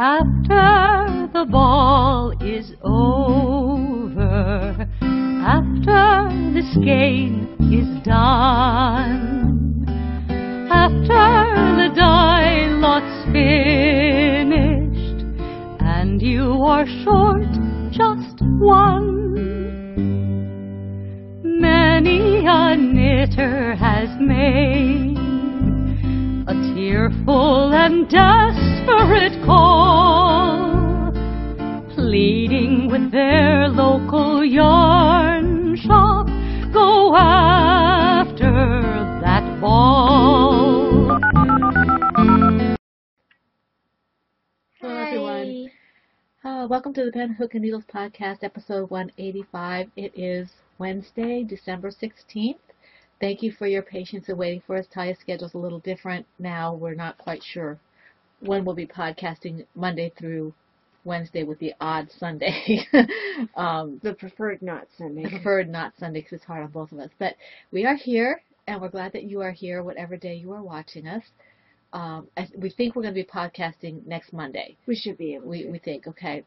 After the ball is over, after this game is done, after the die lot's finished, and you are short just one, many a knitter has made a tearful and desperate call, pleading with their local yarn shop, go after that ball. Hello, everyone. Welcome to the Pen, Hook, and Needles podcast, episode 185. It is Wednesday, December 16th. Thank you for your patience in waiting for us. Talia's schedule's a little different now. We're not quite sure when we'll be podcasting, Monday through Wednesday with the odd Sunday. The preferred not Sunday. The preferred not Sunday because it's hard on both of us. But we are here, and we're glad that you are here, whatever day you are watching us. We think we're going to be podcasting next Monday. We should be able to. We think, okay.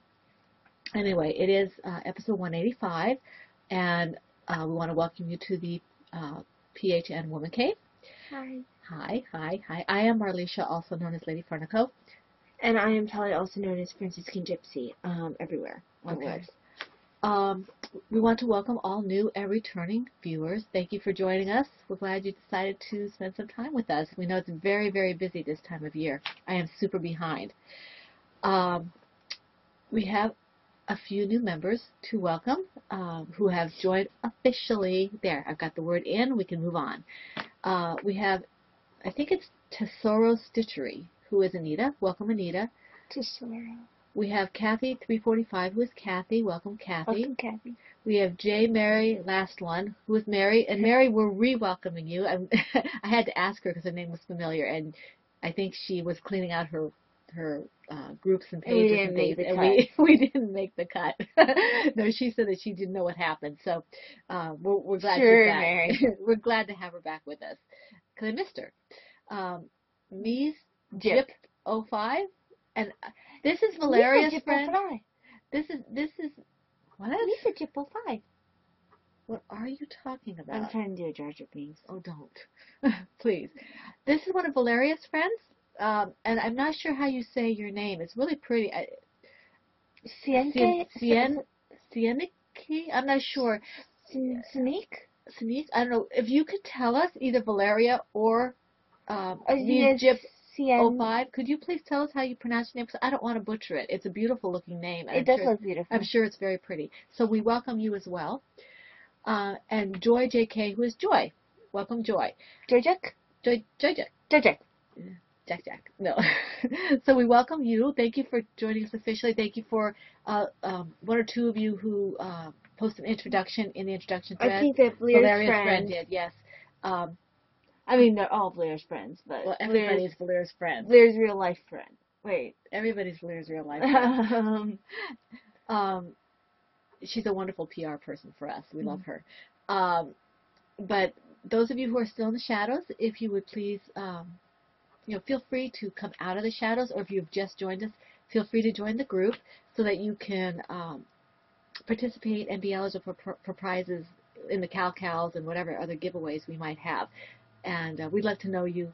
Anyway, it is episode 185, and we want to welcome you to the PHN Woman Cave. Hi. Hi. I am Marlisha, also known as Lady Farnico. And I am Talia, also known as Franciscan Gypsy, everywhere. Okay. We want to welcome all new and returning viewers. Thank you for joining us. We're glad you decided to spend some time with us. We know it's very, very busy this time of year. I am super behind. We have a few new members to welcome who have joined officially. There, I've got the word in. We can move on. We have, I think it's Tesoro Stitchery, who is Anita. Welcome, Anita. Tesoro. We have Kathy 345, who is Kathy. Welcome, Kathy. Welcome, Kathy. We have J. Mary, last one, who is Mary. And Mary, we're re-welcoming you. I had to ask her because her name was familiar, and I think she was cleaning out her groups and pages and things, and we didn't make the cut. No, she said that she didn't know what happened. So we're glad she's back. Mary. We're glad to have her back with us because I missed her. Mies Jip 05, and this is Valeria's friend. This is what? Lisa Jip 05. What are you talking about? I'm trying to do a Jar Jar Binks. Oh, don't. Please. This is one of Valeria's friends. And I'm not sure how you say your name. It's really pretty. Sienke? Sienike? I'm not sure. Sneak? I don't know. If you could tell us, either Valeria or Jip 05, could you please tell us how you pronounce your name? Because I don't want to butcher it. It's a beautiful looking name. It does look beautiful. I'm sure it's very pretty. So we welcome you as well. And Joy JK, who is Joy. Welcome, Joy. Joy Jack? Joy Jack. Joy Jack. Jack. No. So we welcome you. Thank you for joining us officially. Thank you for one or two of you who posted an introduction in the introduction thread. I think that Valeria's friend did, yes. I mean, they're all Valeria's friends, but... Well, everybody's Valeria's friend. Valeria's real life friend. Wait. Everybody's Valeria's real life friend. She's a wonderful PR person for us. We love her. But those of you who are still in the shadows, if you would please... feel free to come out of the shadows, or if you've just joined us, feel free to join the group so that you can participate and be eligible for prizes in the Cal-Cals and whatever other giveaways we might have. And we'd love to know you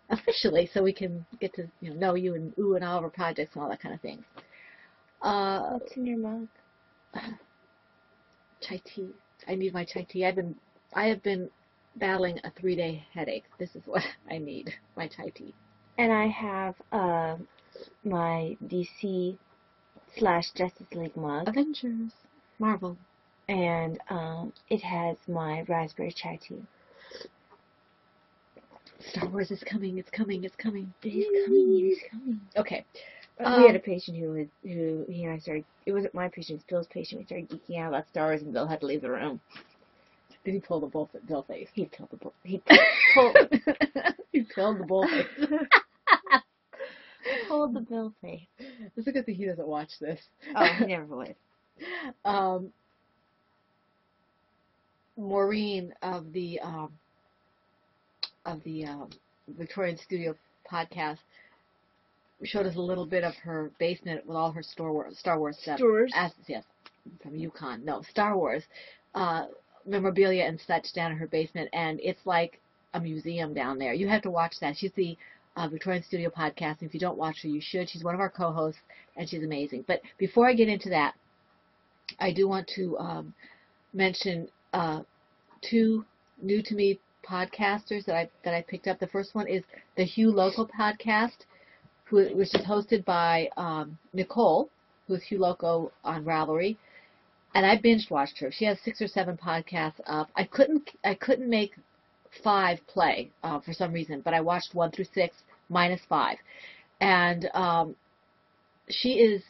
officially so we can get to know you and and all of our projects and all that kind of things. What's in your mug? Chai tea. I need my chai tea. I have been battling a 3-day headache. This is what I need, my chai tea. And I have my DC/Justice League mug. Avengers. Marvel. And it has my raspberry chai tea. Star Wars is coming. It's coming. He's coming. Okay. We had a patient who he and I started, it wasn't my patient, it was Bill's patient. We started geeking out about Star Wars and Bill had to leave the room. Did he pull the Bill face? He pulled the bull. He pulled the bull face. Pulled the Bill face. It's a good thing he doesn't watch this. Oh, he never would. Maureen of the Victorian Studio podcast showed us a little bit of her basement with all her Star Wars stuff. Stores? Yes, from Yukon. No, Star Wars memorabilia and such down in her basement, and it's like a museum down there. You have to watch that. She's the Victorian Studio Podcast, and if you don't watch her, you should. She's one of our co-hosts, and she's amazing. But before I get into that, I do want to mention two new-to-me podcasters that I picked up. The first one is the Hugh Loco podcast, which is hosted by Nicole, who's Hugh Loco on Ravelry, and I binge watched her. She has 6 or 7 podcasts up. I couldn't make 5 play for some reason, but I watched 1 through 6 minus 5, and she is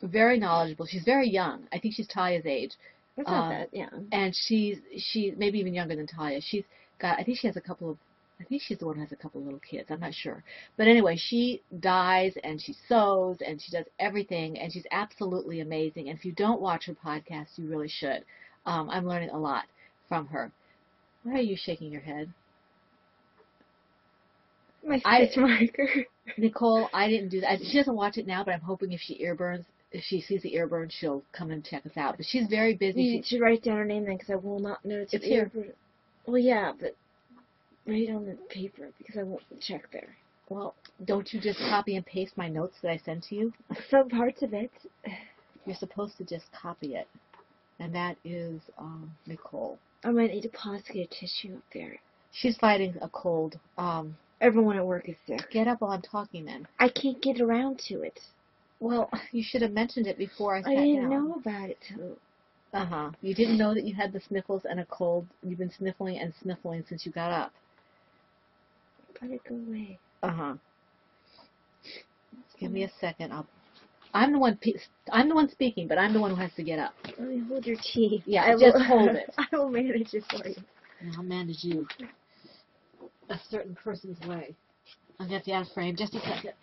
very knowledgeable. She's very young. I think she's Talia's age. That's not that young. And she's maybe even younger than Talia. I think she's the one who has a couple of little kids. I'm not sure. But anyway, she dyes and she sews and she does everything, and she's absolutely amazing. And if you don't watch her podcast, you really should. I'm learning a lot from her. Why are you shaking your head? My stitch marker. Nicole, I didn't do that. She doesn't watch it now, but I'm hoping if she sees the ear burn, she'll come and check us out. But she's very busy. You should write down her name then, because I will not know it's here. Well, yeah, but write it on the paper, because I won't check there. Well, don't you just copy and paste my notes that I send to you? Some parts of it. You're supposed to just copy it. And that is Nicole. I might need to pause to get a tissue up there. She's fighting a cold. Everyone at work is sick. Get up while I'm talking then. I can't get around to it. Well, you should have mentioned it before I sat down. I didn't know about it till... You didn't know that you had the sniffles and a cold. You've been sniffling and sniffling since you got up. Let it go away. Give me a second. I'm the one speaking, but I'm the one who has to get up. Let me hold your tea. Yeah, just hold it. I will manage it for you. And I'll manage you a certain person's way. I'm going to have to add a frame. Just a second.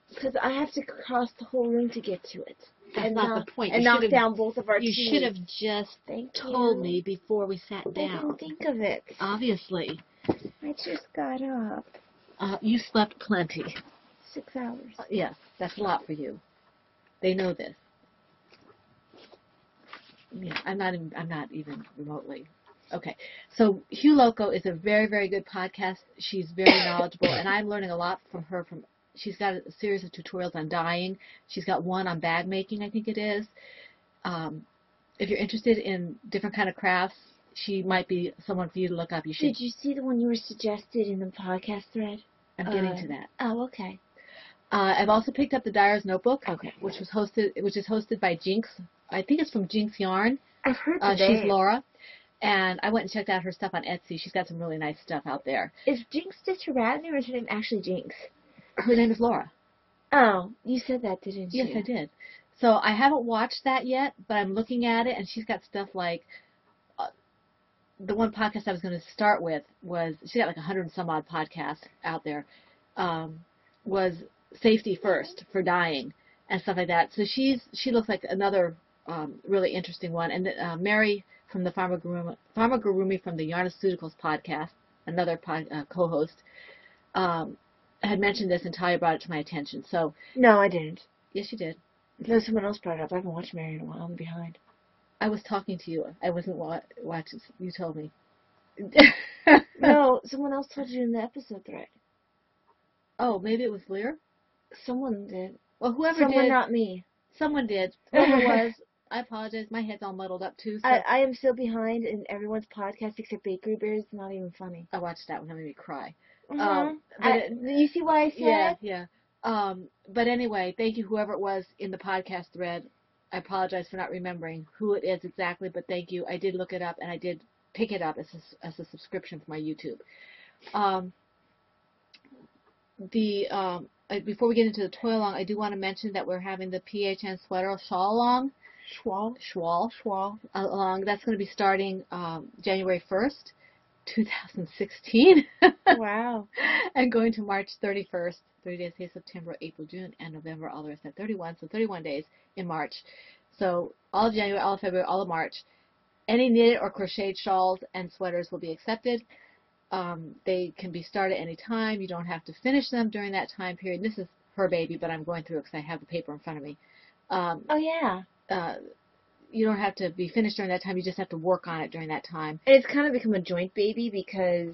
Because I have to cross the whole room to get to it. That's not the point. And knock down both of our teeth. You should have just told me before we sat down. I didn't think of it. Obviously. I just got up. You slept plenty. 6 hours. Yes, that's a lot for you. They know this. Yeah, I'm not even remotely. Okay, so Hugh Loco is a very, very good podcast. She's very knowledgeable, and I'm learning a lot from her. She's got a series of tutorials on dyeing. She's got one on bag making, I think it is. If you're interested in different kind of crafts, she might be someone for you to look up. You should. Did you see the one you were suggested in the podcast thread? I'm getting to that. Oh, okay. I've also picked up the Dyer's Notebook, okay, which is hosted by Jinx. I think it's from Jinx Yarn. I've heard of She's Laura, and I went and checked out her stuff on Etsy. She's got some really nice stuff out there. Is Jinx just her rat name, or is her name actually Jinx? Her name is Laura. Oh, you said that, didn't you? Yes, I did. So I haven't watched that yet, but I'm looking at it, and she's got stuff like the one podcast I was going to start with was, she got like 100 and some odd podcasts out there, was Safety First for dyeing and stuff like that. So she looks like another really interesting one. And Mary from the Pharma Gurumi from the Yarnaceuticals podcast, another co-host, had mentioned this, and Talia brought it to my attention. So no, I didn't. Yes, you did. No, someone else brought it up. I haven't watched Mary in a while. I'm behind. I was talking to you. I wasn't watching. You told me. No, someone else told you in the episode thread. Oh, maybe it was Lear? Someone did. Well, whoever Someone, did. not me. Someone did. Whoever it was, I apologize. My head's all muddled up, too. So I am still behind in everyone's podcast except Bakery Bears. It's not even funny. I watched that one. That made me cry. You see why I said? Yeah. But anyway, thank you, whoever it was in the podcast thread. I apologize for not remembering who it is exactly, but thank you. I did look it up, and I did pick it up as a subscription for my YouTube. Before we get into the toy along, I do want to mention that we're having the PHN sweater shawl along. Schwal along. That's going to be starting January 1st, 2016. Wow. And going to March 31st, 30 days, say September, April, June, and November, all the rest at 31, so 31 days in March. So all of January, all of February, all of March. Any knitted or crocheted shawls and sweaters will be accepted. They can be started any time. You don't have to finish them during that time period. This is her baby, but I'm going through it because I have the paper in front of me. Oh, yeah. You don't have to be finished during that time. You just have to work on it during that time. And it's kind of become a joint baby because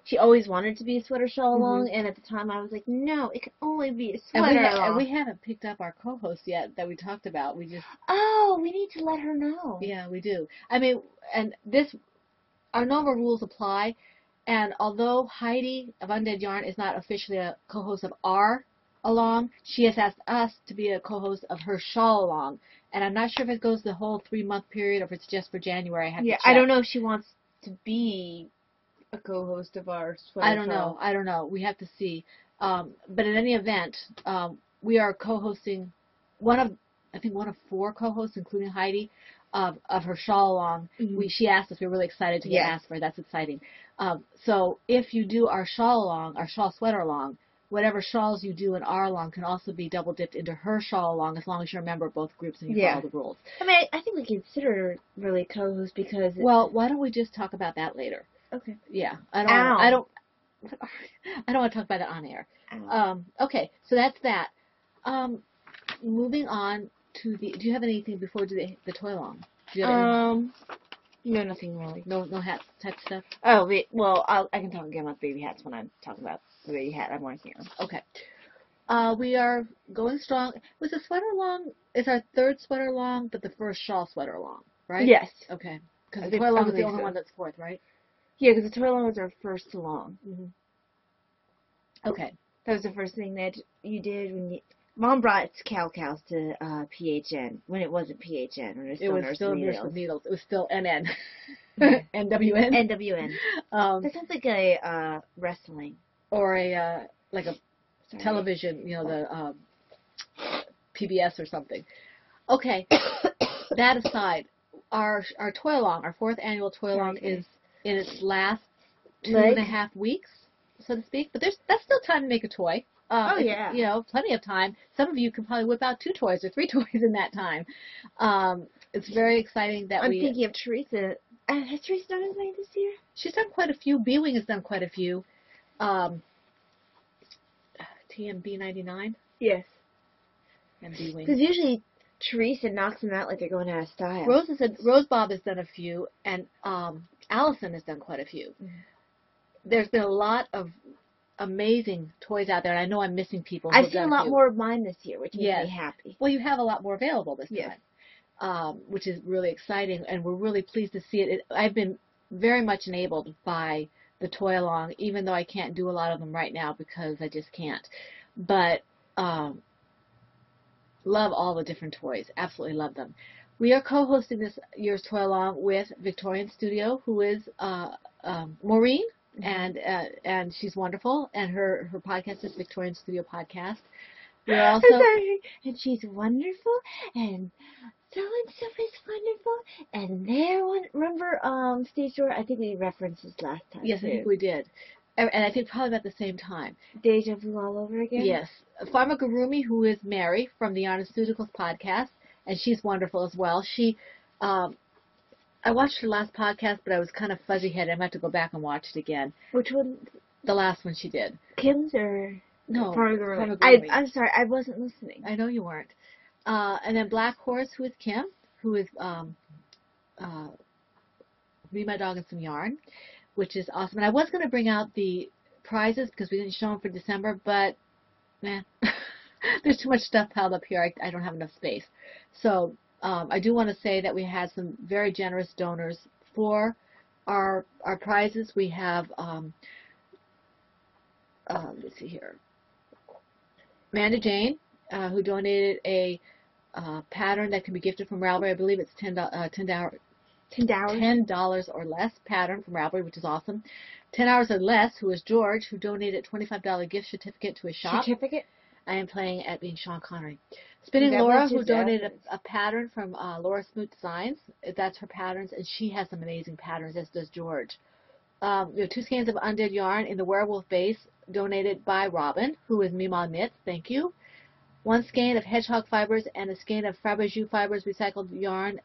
she always wanted to be a sweater shawl along, and at the time I was like, no, it can only be a sweater along. And we haven't picked up our co-host yet that we talked about. We just... Oh, we need to let her know. Yeah, we do. I mean, and our normal rules apply, and although Heidi of Undead Yarn is not officially a co-host of our along, she has asked us to be a co-host of her shawl along. And I'm not sure if it goes the whole 3-month period or if it's just for January. I have to check. I don't know if she wants to be a co-host of our sweater I don't know. We have to see. But in any event, we are co-hosting one of 4 co-hosts, including Heidi, of her shawl along. She asked us. We were really excited to get asked for. That's exciting. So if you do our shawl along, our shawl sweater along, whatever shawls you do in our along can also be double dipped into her shawl along as long as you're a member of both groups and you follow the rules. I mean, I think we consider her really co-host because... Well, why don't we just talk about that later? Okay. Yeah. I don't want to talk about it on air. Okay, so that's that. Moving on to do you have anything before the toy along? Do you have no, nothing really. No hat type stuff? Oh, wait, well, I can talk again about baby hats when I'm talking about the baby hat I'm wearing here. Okay. We are going strong. Was the sweater long? It's our 3rd sweater long, but the first shawl sweater long, right? Yes. Okay. Because the toy along is the only one that's 4th, right? Yeah, because the toy along was our first along. Okay. That was the first thing that you did when Mom brought cows to PHN when it wasn't PHN. When it was still Nurse with Needles. It was still NN. NWN? NWN. That sounds like a wrestling. Or a television, the PBS or something. Okay. That aside, our toy along, our 4th annual toy along is in its last 2.5 weeks, so to speak. But that's still time to make a toy. Plenty of time. Some of you can probably whip out 2 toys or 3 toys in that time. It's very exciting that I'm thinking of Teresa. Has Teresa done anything this year? She's done quite a few. B-Wing has done quite a few. TMB 99? Yes. And B-Wing. Because usually Teresa knocks them out like they're going out of style. Rose Bob has done a few, and Allison has done quite a few. There's been a lot of amazing toys out there, and I know I'm missing people. I've seen a lot more of mine this year, which makes me happy. Well, you have a lot more available this time, which is really exciting, and we're really pleased to see it. I've been very much enabled by the toy along, even though I can't do a lot of them right now because I just can't. But love all the different toys. Absolutely love them. We are co-hosting this year's toy along with Victorian Studio, who is Maureen. And she's wonderful, and her podcast is Victorian Studio Podcast. We're also and she's wonderful, and so is wonderful, and there one. Remember, Stage Door? I think we referenced this last time. Yes, I think we did, and I think probably about the same time. Deja vu all over again. Yes, Pharmagurumi, who is Mary from the Yarn and Studicals podcast, and she's wonderful as well. She I watched her last podcast, but I was kind of fuzzy-headed. I might have to go back and watch it again. Which one? The last one she did. Kim's or? No. I'm sorry, I wasn't listening. I know you weren't. And then Black Horse, who is Kim, who is Me, My Dog, and Some Yarn, which is awesome. And I was going to bring out the prizes because we didn't show them for December, but, there's too much stuff piled up here. I don't have enough space. So I do want to say that we had some very generous donors for our prizes. We have, let's see here, Amanda Jane, who donated a pattern that can be gifted from Ravelry. I believe it's $10 or less pattern from Ravelry, which is awesome. 10 Hours or Less, who is George, who donated a $25 gift certificate to his shop. I am playing at being Sean Connery. Spinning Laura, who donated a pattern from Laura Smoot Designs. That's her patterns, and she has some amazing patterns, as does George. We have 2 skeins of Undead Yarn in the Werewolf base, donated by Robin, who is Mima Knits. Thank you. 1 skein of Hedgehog fibers and a skein of Fabergé fibers recycled yarn,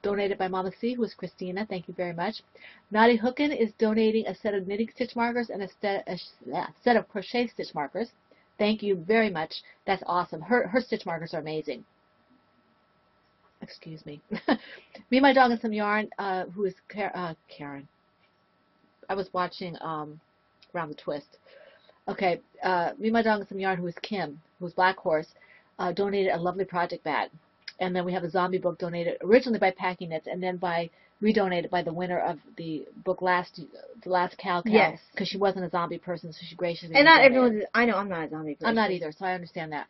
donated by Mama C, who is Christina. Thank you very much. Naughty Hookin is donating a set of knitting stitch markers and a set of crochet stitch markers. Thank you very much. That's awesome. Her stitch markers are amazing. Excuse me. Me, my dog, and some yarn, who is Karen. I was watching Around the Twist. Okay, Me, my dog, and some yarn, who is Kim, who's Black Horse, donated a lovely project bag. And then we have a zombie book donated originally by Packing Knits and then redonated by the winner of the book the last Cal. Yes. Because she wasn't a zombie person, so she graciously. And not everyone. I know I'm not a zombie person. I'm not either, so I understand that.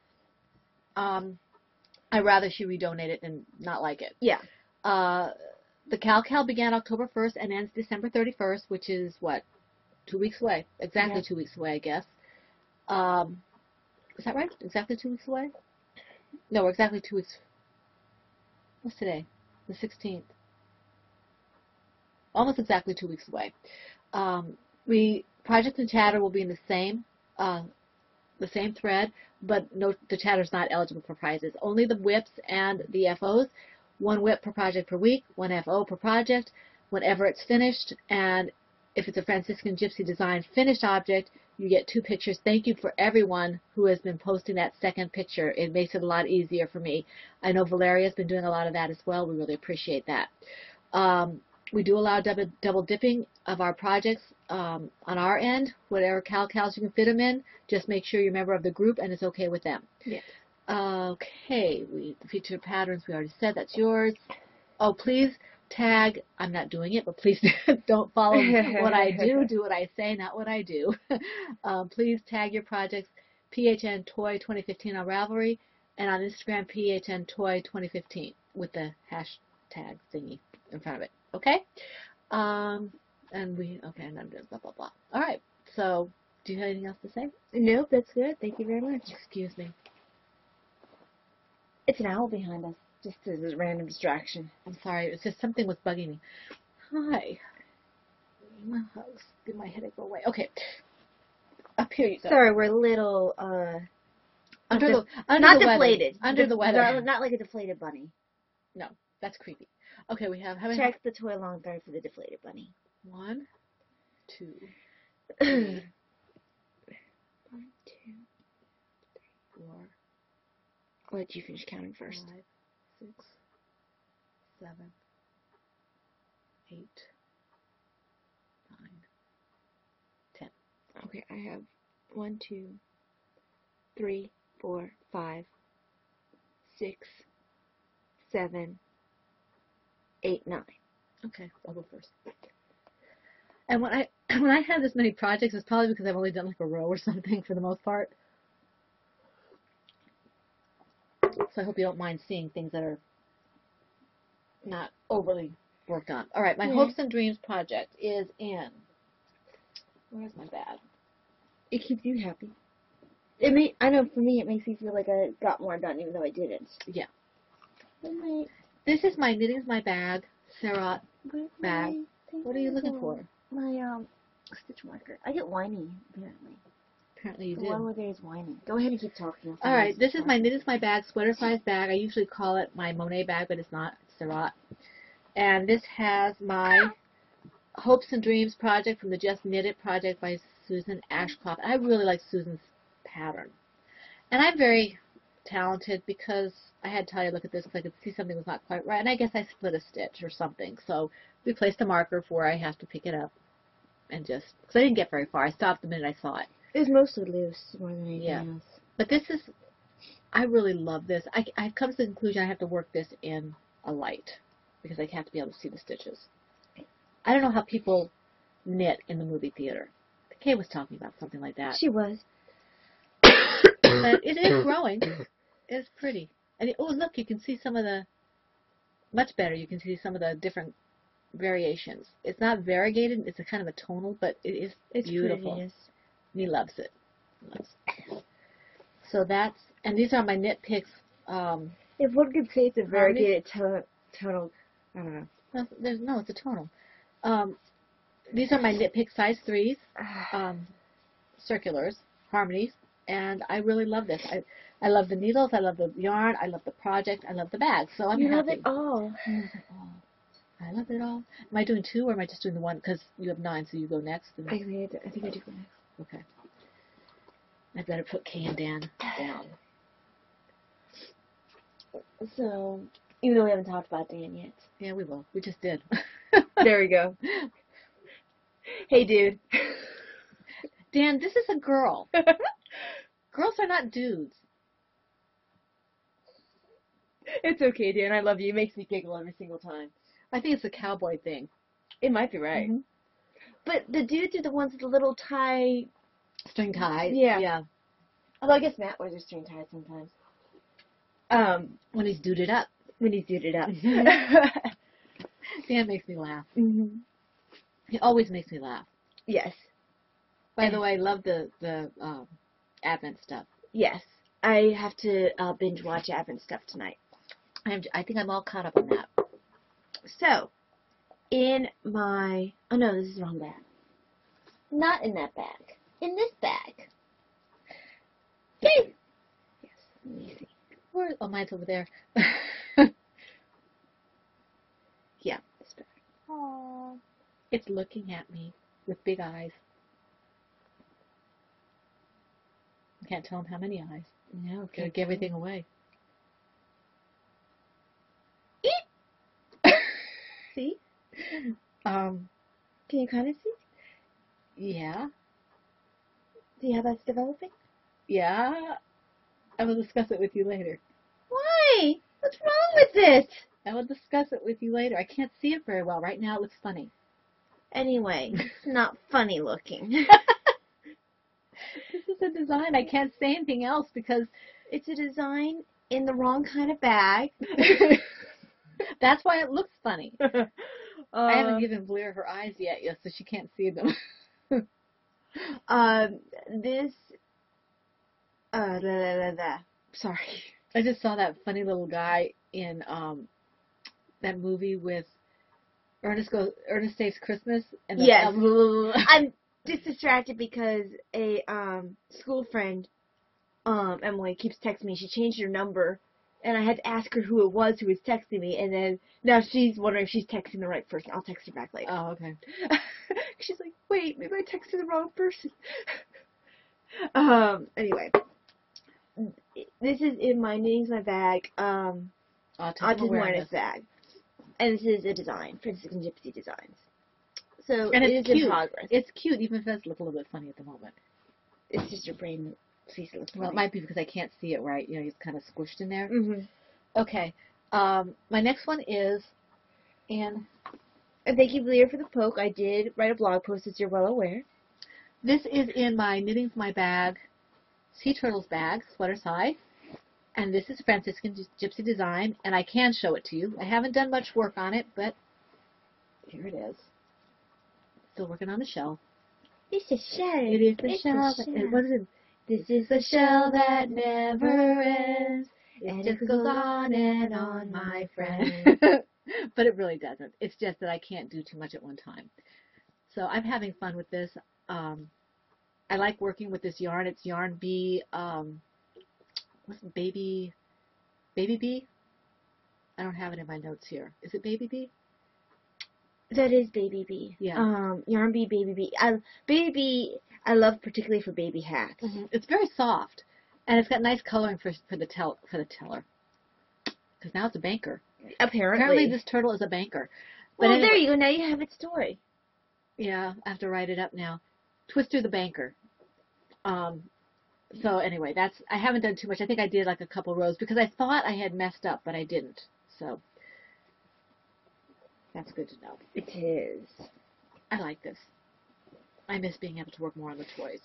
I'd rather she redonate it than not like it. Yeah. The Cal began October 1st and ends December 31st, which is what? 2 weeks away. Exactly 2 weeks away, I guess. Is that right? Exactly 2 weeks away? No, we're exactly 2 weeks. What's today? The 16th. Almost exactly 2 weeks away. Project and Chatter will be in the same thread, but no, the Chatter's not eligible for prizes. Only the WIPs and the FOs. 1 WIP per project per week, 1 FO per project, whenever it's finished, and if it's a Franciscan Gypsy Design finished object, you get 2 pictures. Thank you for everyone who has been posting that second picture. It makes it a lot easier for me. I know Valeria's been doing a lot of that as well. We really appreciate that. We do allow double dipping of our projects on our end. Whatever Cals you can fit them in, just make sure you're a member of the group and it's okay with them. Yes. Okay, the featured patterns, we already said, that's yours. Oh, please tag, I'm not doing it, but please don't follow what I do. Do what I say, not what I do. Please tag your projects PHN Toy 2015 on Ravelry and on Instagram PHN Toy 2015 with the hashtag thingy in front of it. Okay? And I'm doing blah, blah, blah. All right. So, do you have anything else to say? Nope, that's good. Thank you very much. Excuse me. It's an owl behind us, just as a random distraction. I'm sorry. It's just something was bugging me. Hi. My hugs. Did my headache go away? Okay. Up here you go. Sorry, we're a little, under the deflated. Weather. Under the weather. Not like a deflated bunny. No, that's creepy. Okay, we have... Check the toy long thread for the deflated bunny. 1, 2, 3. 1, 2, 3, 4. I'll let you finish counting first. 5, 6, 7, 8, 9, 10. Okay, I have 1, 2, 3, 4, 5, 6, 7, 8, 9. Okay, I'll go first. And when I have this many projects, it's probably because I've only done like a row or something for the most part. So I hope you don't mind seeing things that are not overly worked on. All right, my Hopes and Dreams project is in. Where's my bag? It keeps you happy. I know for me it makes me feel like I got more done even though I didn't. Yeah. This is my Knitting's My Bag, Sarah bag. What are you looking for? My stitch marker. I get whiny, apparently. Apparently you the do. The one where there's whiny. Go ahead and keep talking. All right, this is my Knitting's My Bag sweater size bag. I usually call it my Monet bag, but it's not. It's Sarah. And this has my Hopes and Dreams project from the Just Knit It project by Susan Ashcroft. I really like Susan's pattern. And I'm very talented because I had Talia look at this because I could see something was not quite right. And I guess I split a stitch or something. So we placed a marker for where I have to pick it up. And just, because I didn't get very far. I stopped the minute I saw it. It was mostly loose more than anything else. But this is, I really love this. I've come to the conclusion I have to work this in a light because I have to be able to see the stitches. I don't know how people knit in the movie theater. Kay was talking about something like that. She was. But it is growing. It's pretty. And oh, look, you can see some of the, much better, you can see some of the different variations. It's not variegated, it's a kind of a tonal, but it's beautiful. Pretty, yes. And he loves it. So that's, and these are my knit picks. If one could say it's a variegated tonal, I don't know. No, it's a tonal. These are my knit pick size 3s, circulars, harmonies, and I really love this. I love the needles, I love the yarn, I love the project, I love the bag. So I'm happy. You love it all. I love it all. I love it all. Am I doing 2 or am I just doing the 1? Because you have 9, so you go next. And I think I do go next. Okay. I better put Kay and Dan down. So, even though we haven't talked about Dan yet. Yeah, we will. We just did. There we go. Hey, dude. Dan, this is a girl. Girls are not dudes. It's okay, Dan. I love you. It makes me giggle every single time. I think it's a cowboy thing. It might be right. Mm-hmm. But the dudes are the ones with the little tie. String ties. Yeah. Yeah. Although I guess Matt wears a string tie sometimes. When he's duded up. When he's duded up. Dan makes me laugh. Mm-hmm. He always makes me laugh. Yes. By the way, I love the Advent stuff. Yes. I have to binge watch Advent stuff tonight. I think I'm all caught up on that. So, in my... Oh, no, this is the wrong bag. Not in that bag. In this bag. Hey! Yes, let me see. Where? Oh, mine's over there. Yeah, this bag. Aww. It's looking at me with big eyes. I can't tell him how many eyes. No, Gotta give everything away. See? Um, Can you kind of see? yeah. See how that's developing? Yeah. I will discuss it with you later. Why? What's wrong with it? I will discuss it with you later. I can't see it very well. Right now it looks funny. Anyway, it's not funny looking. This is a design. I can't say anything else because It's a design in the wrong kind of bag. that's why it looks funny. I haven't given Blair her eyes yet, so she can't see them. This, sorry. I just saw that funny little guy in that movie with Ernest Saves Christmas. And Yes. I'm just distracted because a school friend, Emily, keeps texting me. She changed her number, and I had to ask her who it was who was texting me, and then now she's wondering if she's texting the right person. I'll text her back later. Oh, okay. She's like, wait, maybe I texted the wrong person. Anyway. This is in my Knitting's My Bag, Autism Awareness bag. And this is a design, Princess and Gypsy Designs. So And it it's is cute. in progress. It's cute, even if it does look a little bit funny at the moment. It's just your brain sees it. Well, it might be because I can't see it right. You know, it's kind of squished in there. Mm-hmm. Okay. My next one is in... And thank you, Leah, for the poke. I did write a blog post, as you're well aware. This is in my Knitting's My Bag Sea Turtles bag, sweater side. And this is Franciscan Gypsy Design, and I can show it to you. I haven't done much work on it, but here it is. Still working on the shell. It's a shell. It is the It's shell. a shell. What is it? This is the shell that never ends. It just goes on and on, my friend. But it really doesn't. It's just that I can't do too much at one time. So I'm having fun with this. I like working with this yarn. It's Yarn Bee. What's it, Baby Bee? I don't have it in my notes here. Is it Baby Bee? That is Baby Bee. Yeah. Yarn Bee, Baby Bee. Baby Bee, I love particularly for baby hats. Mm-hmm. It's very soft, and it's got nice coloring for the teller. Because now it's a banker. Apparently this turtle is a banker. But Well, anyway, there you go. Now you have its story. Yeah, I have to write it up now. Twister the banker. So anyway, I haven't done too much. I think I did like a couple rows because I thought I had messed up, but I didn't. So that's good to know. It is. I like this. I miss being able to work more on the toys.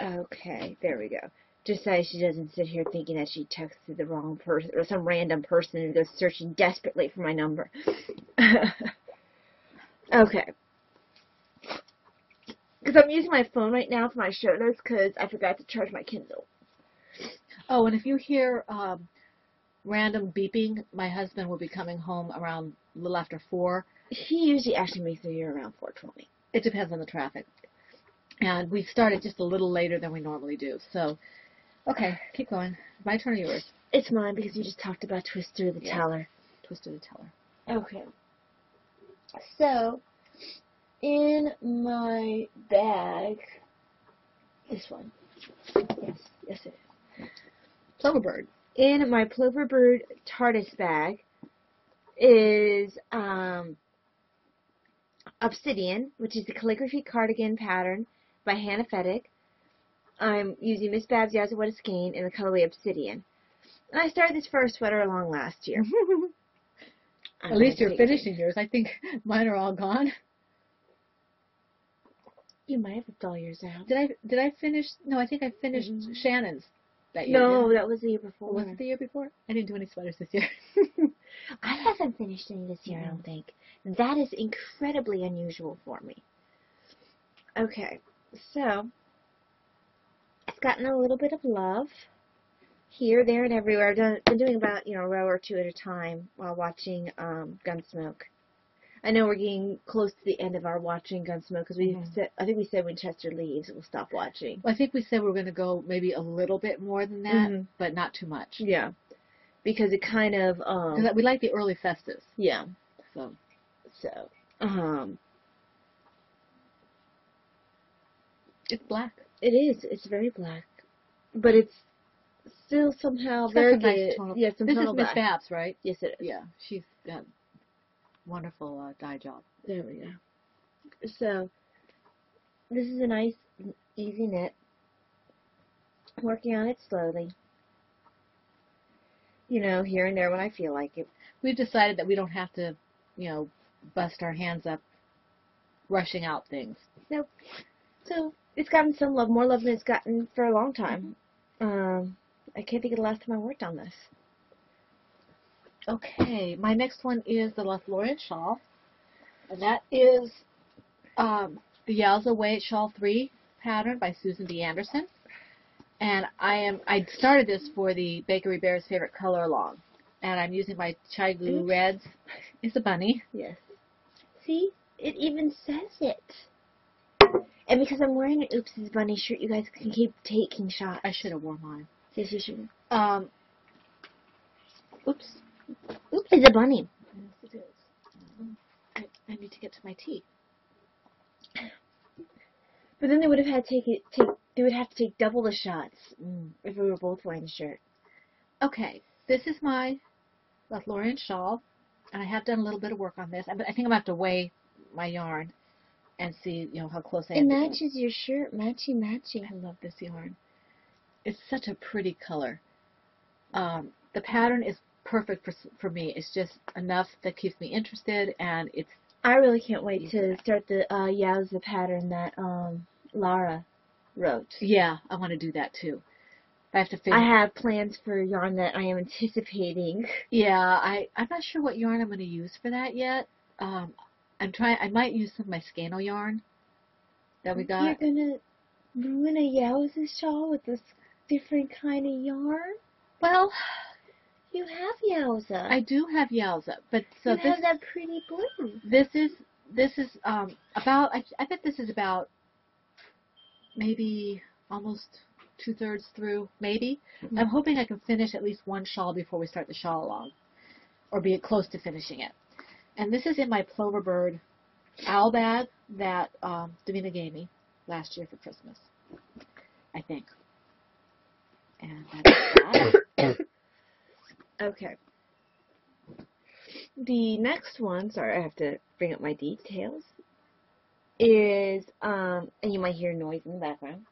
Okay, there we go. Just so she doesn't sit here thinking that she texted the wrong person or some random person and goes searching desperately for my number. Okay. Because I'm using my phone right now for my show notes because I forgot to charge my Kindle. Oh, and if you hear random beeping, my husband will be coming home around a little after 4. He usually actually makes it here around 4:20. It depends on the traffic. And we've started just a little later than we normally do. So, okay, keep going. My turn or yours? It's mine because you just talked about Twister the Yeah. Teller. Twisted to Teller. Okay. So, in my bag, this one. Yes it is. Ploverbird. In my Ploverbird TARDIS bag is Obsidian, which is the calligraphy cardigan pattern by Hannah Feddick. I'm using Miss Babs Yazawetta Skein in the colorway Obsidian. And I started this first sweater along last year. At least you're finishing yours. I think mine are all gone. You might have ripped all yours out. Did I finish? No, I think I finished Shannon's that year. No, that was the year before. Was it the year before? I didn't do any sweaters this year. I haven't finished any this year, I don't think. That is incredibly unusual for me. Okay, so it's gotten a little bit of love here, there, and everywhere. I've been doing about, a row or two at a time while watching Gunsmoke. I know we're getting close to the end of our watching Gunsmoke because I think we said when Chester leaves, we'll stop watching. Well, I think we said we were going to go maybe a little bit more than that, but not too much. Yeah, because it kind of we like the early Festus. Yeah. So it's black. It is. It's very black, but it's still somehow very good. Yeah, this is Miss Babs, right? Yes, it is. Yeah, she's got wonderful dye job. There we go. So this is a nice, easy knit. Working on it slowly. Here and there when I feel like it. We've decided that we don't have to, bust our hands up rushing out things. Nope. So it's gotten some love, more love than it's gotten for a long time. I can't think of the last time I worked on this. Okay, my next one is the Lothlorien shawl, and that is the Yowza Way Shawl 3 pattern by Susan B. Anderson. And I started this for the Bakery Bear's Favorite Color Along, and I'm using my Chai Glue Reds. It's a bunny. Yes. See, it even says it. And because I'm wearing an Oopsies bunny shirt, you guys can keep taking shots. I should have worn mine. Yes, you should. Oops. It's a bunny. Yes, it is. I need to get to my tea. But then they would have had they would have to take double the shots if we were both wearing the shirt. Okay, this is my Lothlorien shawl, and I have done a little bit of work on this. I think I'm going to have to weigh my yarn and see, how close I am. It matches your shirt, matchy. I love this yarn. It's such a pretty color. The pattern is perfect for me. It's just enough that keeps me interested, and it's. I really can't wait to start the Yowza pattern that Lara wrote. Yeah, I want to do that too. I have plans for yarn that I am anticipating. Yeah, I'm not sure what yarn I'm going to use for that yet. I might use some of my Scano yarn that we got. You're going to ruin a Yowza shawl with this different kind of yarn? Well, you have Yowza. I do have Yowza, but you have that pretty blue. This is about. I bet this is about maybe almost 2/3 through, maybe. I'm hoping I can finish at least one shawl before we start the shawl along, or be close to finishing it. And this is in my Ploverbird owl bag that Davina gave me last year for Christmas, I think. And that's that. Okay. The next one, sorry, I have to bring up my details, is, and you might hear noise in the background.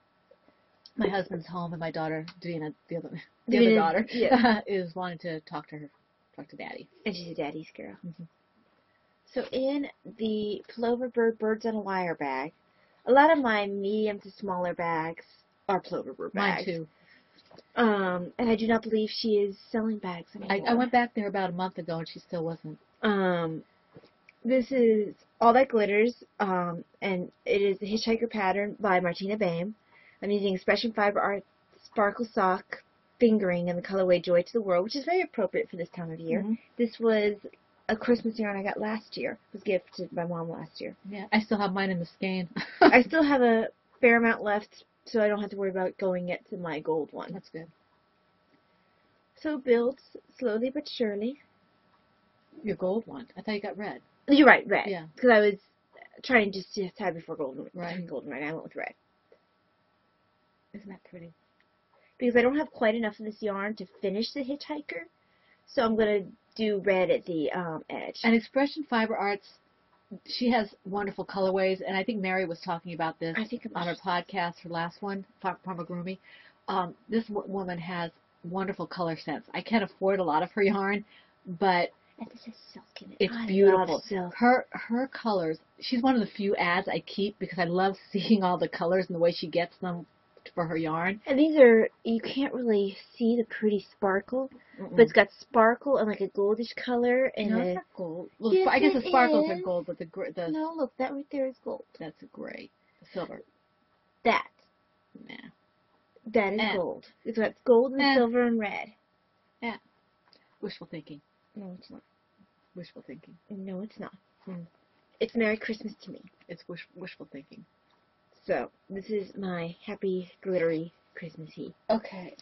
My husband's home, and my daughter, Davina, the other daughter, is wanting to talk to Daddy. And she's a daddy's girl. So in the Ploverbird Birds on a Wire bag, a lot of my medium to smaller bags are Ploverbird bags. Mine too. And I do not believe she is selling bags anymore. I went back there about a month ago, and she still wasn't. This is All That Glitters, and it is the Hitchhiker pattern by Martina Baim. I'm using Expression Fiber Art Sparkle Sock fingering in the colorway Joy to the World, which is very appropriate for this time of year. This was a Christmas yarn I got last year. It was gifted by Mom last year. Yeah, I still have mine in the skein. I still have a fair amount left, so I don't have to worry about going it to my gold one. That's good. So it builds slowly but surely. Your gold one. I thought you got red. You're right, red. Yeah. Because I was trying just to decide before golden, Right. between golden and red. I went with red. Isn't that pretty? Because I don't have quite enough of this yarn to finish the hitchhiker, so I'm going to do red at the edge. And Expression Fiber Arts, she has wonderful colorways, and I think Mary was talking about this on her podcast, her last one, Farmagurumi. This woman has wonderful color sense. I can't afford a lot of her yarn, but and this is silk in it. it's I beautiful. love silk. Her colors, she's one of the few ads I keep because I love seeing all the colors and the way she gets them for her yarn. And these are, you can't really see the pretty sparkle, but it's got sparkle and like a goldish color. And no, it's not gold. Well, yes, I guess the sparkles are is. gold, but the No, look, that right there is gold. that's a gray, silver. That. Nah. That is gold. It's got gold and silver and red. Yeah. Wishful thinking. No, it's not. Wishful thinking. No, it's not. It's Merry Christmas to me. It's wishful thinking. So, this is my happy, glittery Christmassy. Okay.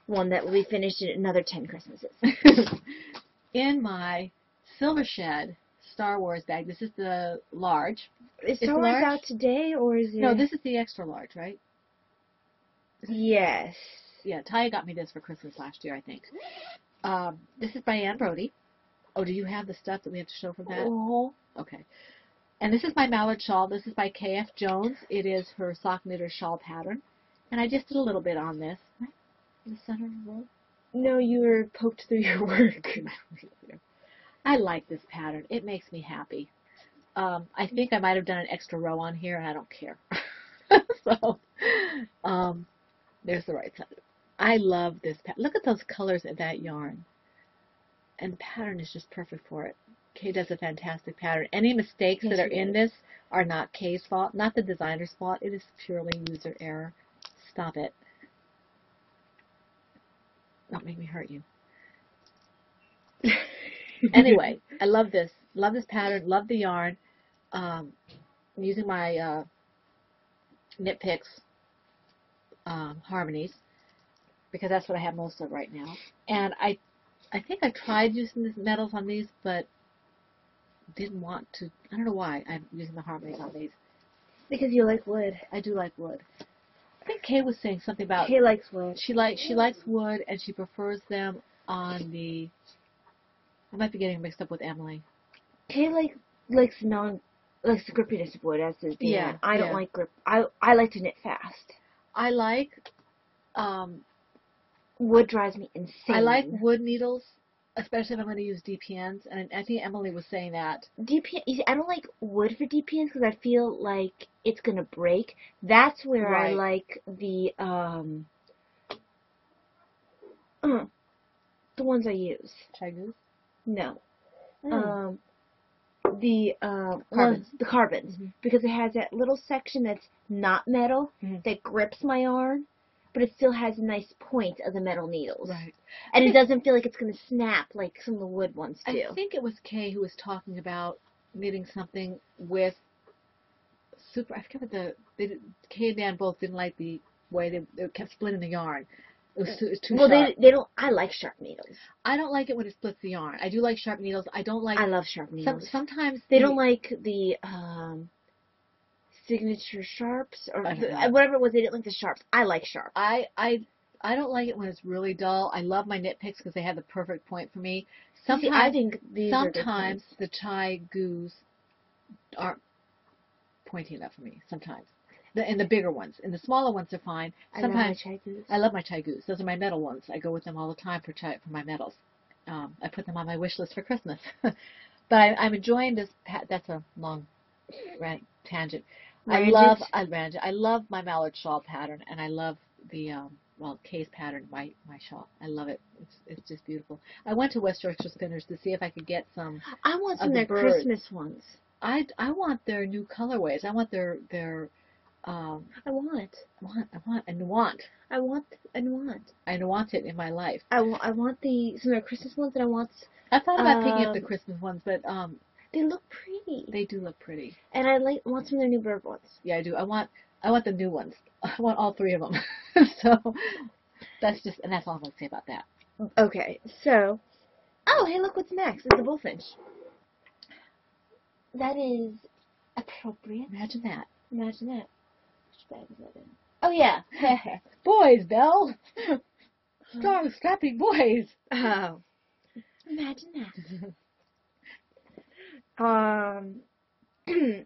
One that will be finished in another 10 Christmases. In my Silver Shed Star Wars bag, this is the large. Is Star Wars out today, or is it? No, this is the extra large, right? Yes. Yeah, Taya got me this for Christmas last year, I think. This is by Ann Brody. Oh, do you have the stuff that we have to show from that? Oh. Okay. And this is my mallard shawl. This is by K.F. Jones. It is her sock knitter shawl pattern. And I just did a little bit on this. Right? In the center of the row? No, you were poked through your work. I like this pattern. It makes me happy. I think I might have done an extra row on here, and I don't care. So, there's the right side. I love this pattern. Look at those colors in that yarn. And the pattern is just perfect for it. Kay does a fantastic pattern. Any mistakes that are in this are not Kay's fault, not the designer's fault. It is purely user error. Stop it. Don't make me hurt you. Anyway, I love this. Love this pattern. Love the yarn. I'm using my Knit Picks Harmonies because that's what I have most of right now. And I think I tried using these metals on these, but didn't want to. I don't know why I'm using the Harmonies on these. Because you like wood. I do like wood. I think Kay was saying something about Kay likes wood. She likes wood, and she prefers them on the. I might be getting mixed up with Emily. Kay likes the grippiness of wood, as does Dan. Yeah, I don't like grip. I like to knit fast. I like. Wood drives me insane. I like wood needles, especially if I'm going to use DPNs, and I think Emily was saying that. DPN. You see, I don't like wood for DPNs because I feel like it's going to break. That's where I like the ones I use. Chagus? No. Carbons. The carbons, because it has that little section that's not metal that grips my yarn, but it still has a nice point of the metal needles. Right. And it doesn't feel like it's going to snap like some of the wood ones do. I think it was Kay who was talking about knitting something with super. I forget what Kay and Dan both didn't like the way they kept splitting the yarn. It was too sharp. They don't. I like sharp needles. I don't like it when it splits the yarn. I do like sharp needles. I don't like. I love sharp needles. Sometimes they don't like the signature sharps or whatever it was. They didn't like the sharps. I like sharps. I don't like it when it's really dull. I love my knit picks because they have the perfect point for me. Sometimes I think sometimes the chai goos aren't pointy enough for me. Sometimes. And the bigger ones. And the smaller ones are fine. Sometimes I love my chai goos. Those are my metal ones. I go with them all the time for my metals. I put them on my wish list for Christmas. But I'm enjoying this. That's a long tangent. I love my mallard shawl pattern, and I love the Kay's pattern, my shawl. I love it. It's just beautiful. I went to West Yorkshire Spinners to see if I could get some. I want some of their Christmas ones. I want their new colorways. I want their I want it in my life. I want some of their Christmas ones, and I want. I thought about picking up the Christmas ones, but they look pretty. They do look pretty. And I want some of their new bird ones. Yeah, I do. I want the new ones. I want all three of them. So that's all I'm going to say about that. Okay, so, oh, hey, look what's next. It's a bullfinch. That is appropriate. Imagine that. Imagine that. Which bag is that in? Oh, yeah. Boys, Belle. Strong, strapping boys. Oh. Imagine that.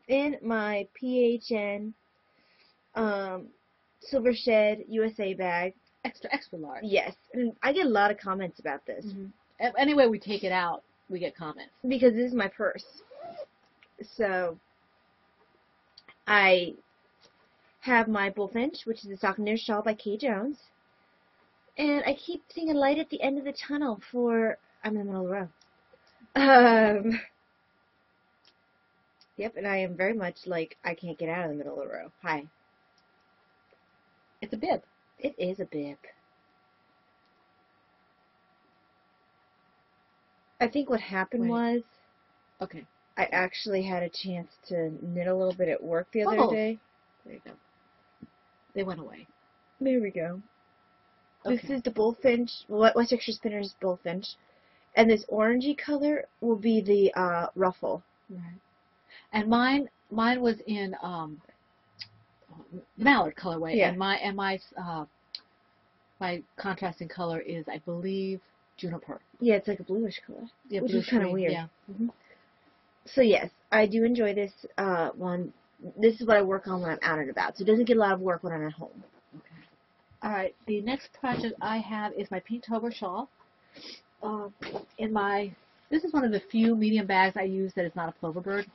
In my PHN Silver Shed USA bag. Extra large. Yes. And I get a lot of comments about this. Mm-hmm. Anyway, we take it out, we get comments. Because this is my purse. So, I have my Bullfinch, which is the Saucony shawl by Kay Jones. And I keep seeing a light at the end of the tunnel for... I'm in the middle of the row. Yep, and I am very much like, I can't get out of the middle of the row. Hi. It's a bib. It is a bib. I think what happened was... Okay. I actually had a chance to knit a little bit at work the other day. There you go. They went away. There we go. Okay. This is the Bullfinch, West Extra Spinner's Bullfinch. And this orangey color will be the ruffle. Right. And mine was in mallard colorway. Yeah. And my contrasting color is, I believe, juniper. Yeah, it's like a bluish color. Yeah, which is kind of weird. Yeah. Mm-hmm. So yes, I do enjoy this one. This is what I work on when I'm out and about. So it doesn't get a lot of work when I'm at home. Okay. All right. The next project I have is my Pinktober shawl. This is one of the few medium bags I use that is not a plover bird.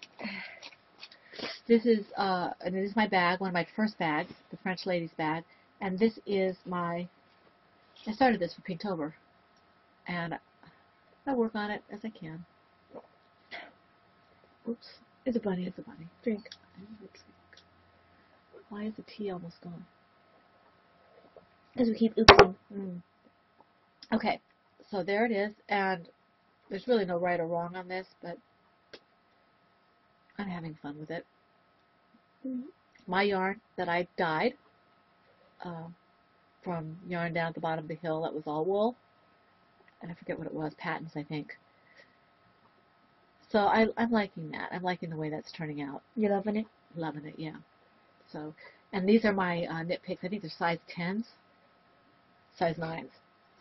This is and it is my bag, one of my first bags, the French lady's bag, and this is I started this for Pinktober, and I work on it as I can. Oops. It's a bunny. It's a bunny. Drink. Why is the tea almost gone? Because we keep oopsing. Okay, so there it is, and there's really no right or wrong on this, but I'm having fun with it. My yarn that I dyed from yarn down at the bottom of the hill that was all wool, and I forget what it was, Patton's, I think. So I'm liking that. I'm liking the way that's turning out. You loving it? Loving it, yeah. So, and these are my knit picks. I think they're size 10s, size 9s,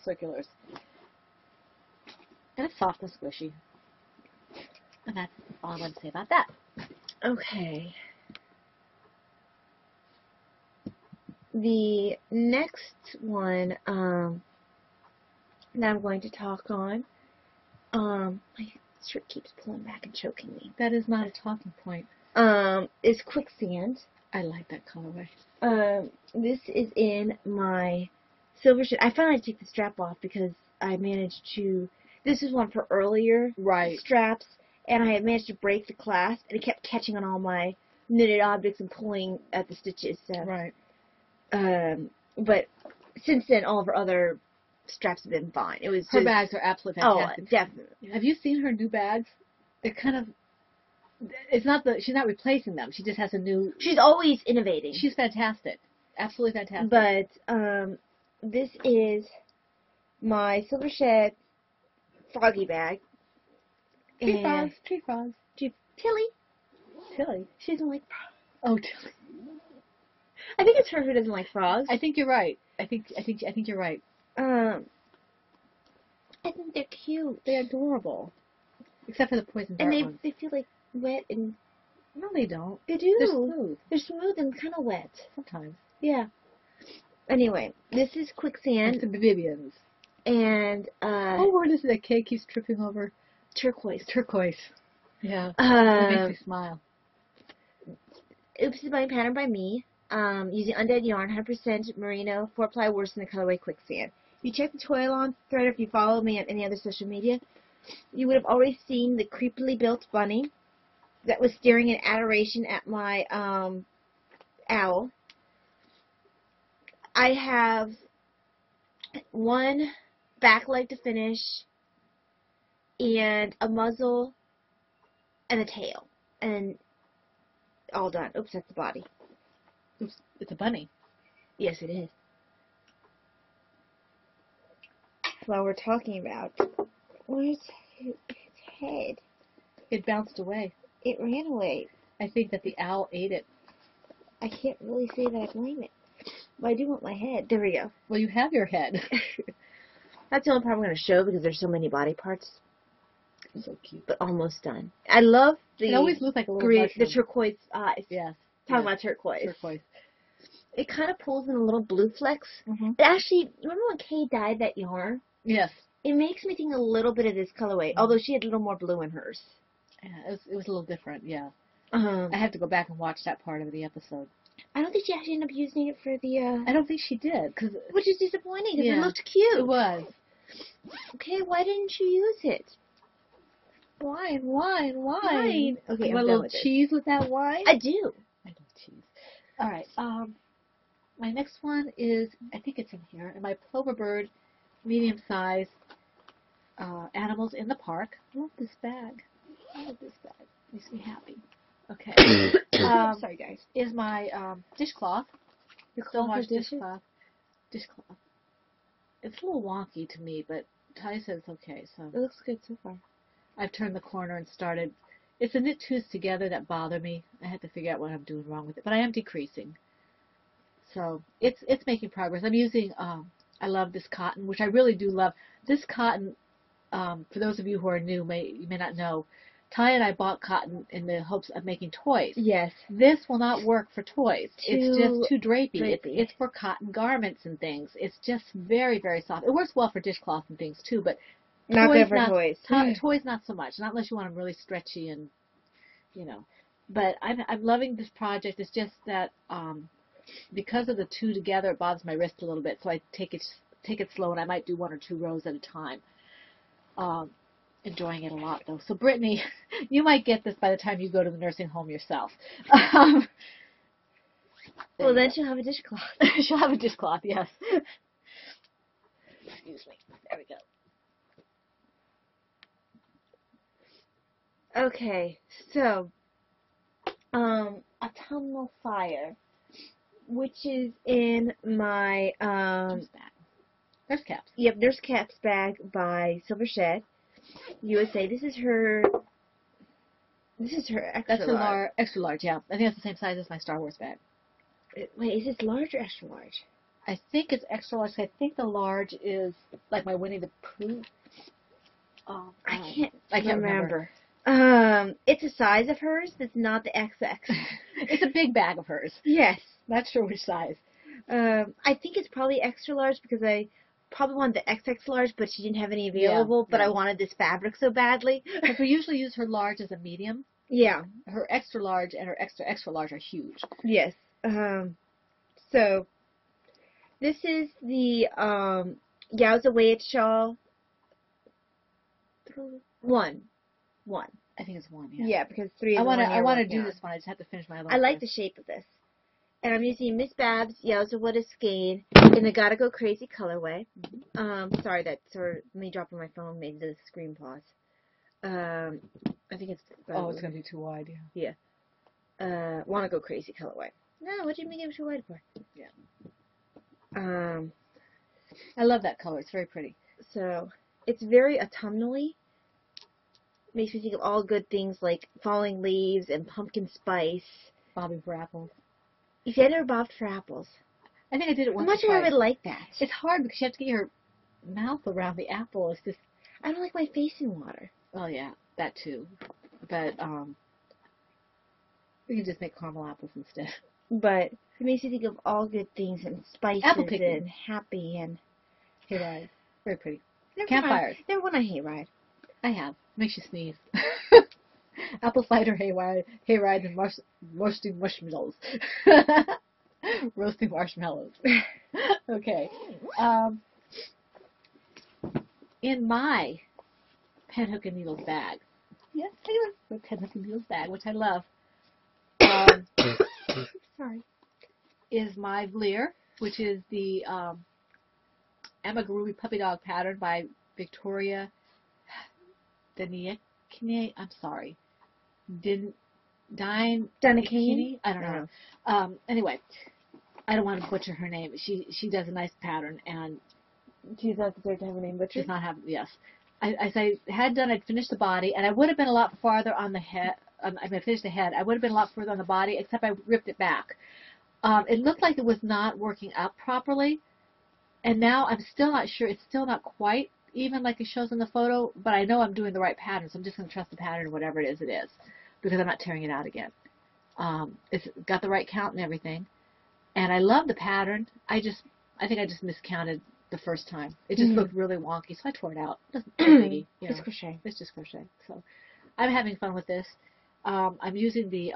circulars. And it's soft and squishy. And that's all I want to say about that. Okay. The next one that I'm going to talk on, my shirt keeps pulling back and choking me. That is not a talking point. Is Quicksand. I like that colorway. This is in my silver shed. I finally had to take the strap off because I managed to... This is one for earlier straps, and I had managed to break the clasp, and it kept catching on all my knitted objects and pulling at the stitches. So. Right. But since then, all of her other straps have been fine. It was her bags are absolutely fantastic. Oh, definitely. Have you seen her new bags? They're kind of... It's not she's not replacing them. She just has a new... She's always innovating. She's fantastic. Absolutely fantastic. But this is my Silver Shed Froggy bag. Tree frogs. Tilly. She doesn't like frogs. Oh, Tilly. I think it's her who doesn't like frogs. I think you're right. I think you're right. I think they're cute. They're adorable. Except for the poison dart ones. They feel like wet and... No, they don't. They do. They're smooth. They're smooth and kind of wet. Sometimes. Yeah. Anyway, this is Quicksand. It's the Vivians. And, oh, what is it that Kay keeps tripping over? Turquoise. Yeah. It makes me smile. Oops is by pattern by me. Using undyed yarn, 100% merino, 4-ply worsted in the colorway Quicksand. If you check the toil on thread, or if you follow me on any other social media, you would have already seen the creepily built bunny that was staring in adoration at my owl. I have one back leg to finish, and a muzzle, and a tail, and all done. Oops, that's the body. Oops, it's a bunny. Yes, it is. While we're talking about, where's its head? It bounced away. It ran away. I think that the owl ate it. I can't really say that I blame it. But I do want my head. There we go. Well, you have your head. That's the only part I'm going to show because there's so many body parts. So cute. But almost done. I love the It always looks like a little green, mushroom. the turquoise eyes. Yes. Talking about turquoise. Turquoise. It kind of pulls in a little blue flecks. Mm-hmm. It actually, remember when Kay dyed that yarn? Yes. It makes me think a little bit of this colorway, although she had a little more blue in hers. Yeah, it was a little different, yeah. I I have to go back and watch that part of the episode. I don't think she actually ended up using it for the, I don't think she did, which is disappointing, because Yeah. it looked cute. it was. Okay, why didn't you use it? Wine. Wine. Okay, You I'm want a done little with it. cheese with that wine? I do. I love cheese. All right. My next one is, I think it's in here, in my Plover Bird medium size animals in the park. I love this bag. Makes me happy. Okay. Sorry, guys. Is my dishcloth. Your Stone cloth wash of dishes? Dishcloth. It's a little wonky to me, but Ty says it's okay. So It looks good so far. I've turned the corner and started. It's the knit twos together that bother me. I had to figure out what I'm doing wrong with it, but I am decreasing. So it's making progress. I'm using. I love this cotton, which I really do love. This cotton. For those of you who are new, you may not know. Ty and I bought cotton in the hopes of making toys. Yes. This will not work for toys. It's just too drapey. drapey. It's for cotton garments and things. It's just very, very soft. It works well for dishcloth and things too, but Not toys good for toys. Toys not so much. Not unless you want them really stretchy and, But I'm loving this project. It's just that because of the two together, it bothers my wrist a little bit. So I take it slow, and I might do 1 or 2 rows at a time. Enjoying it a lot, though. So, Brittany, you might get this by the time you go to the nursing home yourself. Well, then she'll have a dishcloth. She'll have a dishcloth, yes. Excuse me. There we go. Okay, so, Autumnal Fire, which is in my, Nurse caps. Yep, Nurse Caps bag by Silver Shed, USA. This is her extra That's her large. extra large, yeah. I think that's the same size as my Star Wars bag. Wait, is this large or extra large? I think it's extra large. I think the large is like my Winnie the Pooh. I can't remember. It's a size of hers that's not the XX. It's a big bag of hers. Yes. Not sure which size. I think it's probably extra large because I probably wanted the XX large, but she didn't have any available, but I wanted this fabric so badly. Because we usually use her large as a medium. Yeah. Her extra large and her extra extra large are huge. Yes. So, this is the Yowza Weight shawl. One. I think it's 1, yeah. Yeah, because 3 is I want to do yarn. this one. I just have to finish my other I one like first. the shape of this. And I'm using Miss Babs Yowza What a Skein in the Gotta Go Crazy colorway. Sorry, that sort of me dropping my phone made the screen pause. I think it's... it's going to be too wide, yeah. Yeah. Wanna Go Crazy colorway. No, what did you make it too wide for? Yeah. I love that color. It's very pretty. So, it's very autumnally. Makes me think of all good things like falling leaves and pumpkin spice. Bobbing for apples. You see, I never bobbed for apples. I think I did it I'm once not or sure I twice. would like that. It's hard because you have to get your mouth around the apple. It's just... I don't like my face in water. Oh, yeah. That, too. But, we can just make caramel apples instead. But it makes you think of all good things and spices Apple picking. and happy and... Hayride. Very pretty. Never Campfires. Never went on hayride. I have. Makes you sneeze. Apple cider hayride and roasting marshmallows. Roasting marshmallows. Okay. In my Penhook and Needles bag. Yes, the Penhook and Needles bag, which I love. Sorry. Is my Vleer, which is the Amagurumi Puppy Dog pattern by Victoria Daniekine. I'm sorry. Dinakini? I don't know. Anyway, I don't want to butcher her name. She does a nice pattern, and She's not deserved to have her name butchered? does not have, yes. As I had done, I'd finished the body, and I would have been a lot farther on the head, finished the head. I would have been a lot further on the body, except I ripped it back. It looked like it was not working up properly, and now I'm still not sure. It's still not quite even like it shows in the photo, but I know I'm doing the right pattern, so I'm just going to trust the pattern, whatever it is, because I'm not tearing it out again. It's got the right count and everything, and I love the pattern. I think I just miscounted the first time. It just looked really wonky, so I tore it out. It's biggie, It's crochet. It's just crochet. So I'm having fun with this. I'm using the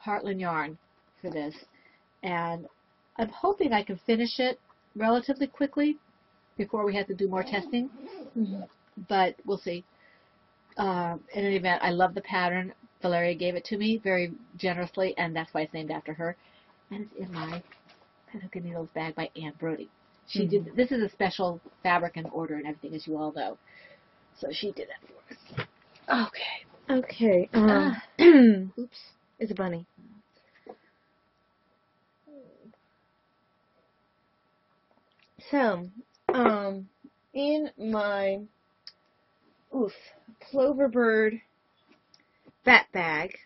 Heartland yarn for this, and I'm hoping I can finish it relatively quickly before we have to do more testing, but we'll see. In any event, I love the pattern. Valeria gave it to me very generously, and that's why it's named after her. And it's in my Pet Hook and Needles bag by Anne Brody. She did. This is a special fabric and order and everything, as you all know. So she did that for us. Okay. Oops. It's a bunny. So, in my Plover Bird bat bag,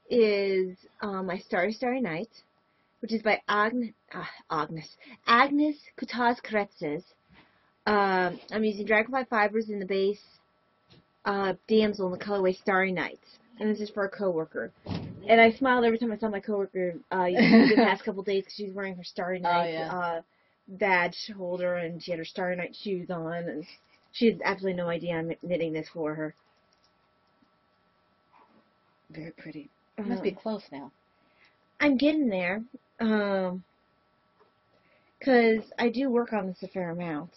is my Starry Night, which is by Agnes Kutas Kretzes. I'm using Dragonfly fibers in the base, damsel in the colorway Starry Night, and this is for a coworker. And I smiled every time I saw my coworker the past couple days because she's wearing her Starry Night badge holder, and she had her Starry Night shoes on, and she has absolutely no idea I'm knitting this for her. Very pretty. It must be close now. I'm getting there, because I do work on this a fair amount.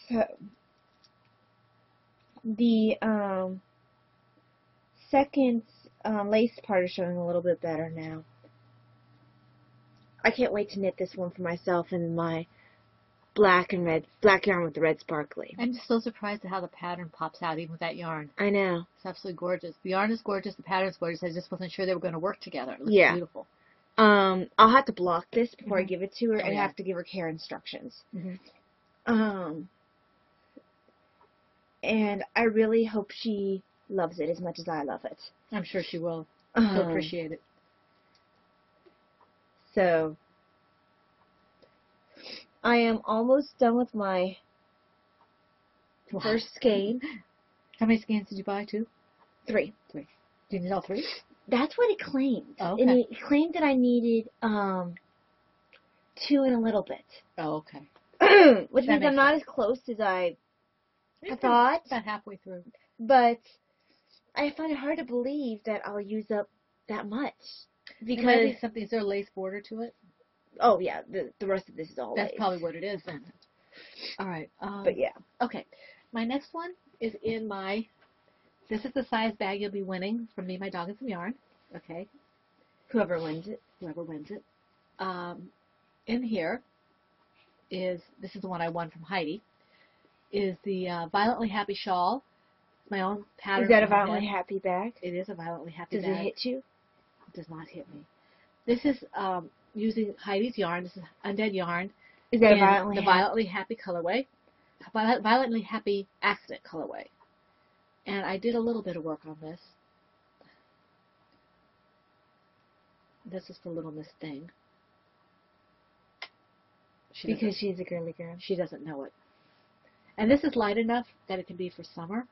So, the second lace part is showing a little bit better now. I can't wait to knit this one for myself in my black yarn with the red sparkly. I'm just so surprised at how the pattern pops out even with that yarn. I know. It's absolutely gorgeous. The yarn is gorgeous. The pattern is gorgeous. I just wasn't sure they were going to work together. It looks beautiful. I'll have to block this before I give it to her, and have to give her care instructions. And I really hope she loves it as much as I love it. I'm sure she will. She'll appreciate it. So, I am almost done with my first skein. How many skeins did you buy? 2? 3. Do you need all 3? That's what it claimed. Oh, okay. And it claimed that I needed 2 and a little bit. Oh, okay. Which means I'm not as close as I thought. About halfway through. But I find it hard to believe that I'll use up that much. Because is there a lace border to it? Oh, yeah. The rest of this is all That's lace. probably what it is then. All right. But yeah. Okay. My next one is in my, this is the size bag you'll be winning from me, my dog, and some yarn. Okay. Whoever wins it. In here is, this is the one I won from Heidi, is the Violently Happy shawl. It's my own pattern. Is that a Violently Happy bag? It is a Violently Happy bag. Does it hit you? It does not hit me. This is using Heidi's yarn. This is Undead yarn. Is that the Violently Happy colorway. Violently Happy Accident colorway. And I did a little bit of work on this. This is for Little Miss Thing. Because she's a girly girl. She doesn't know it. And this is light enough that it can be for summer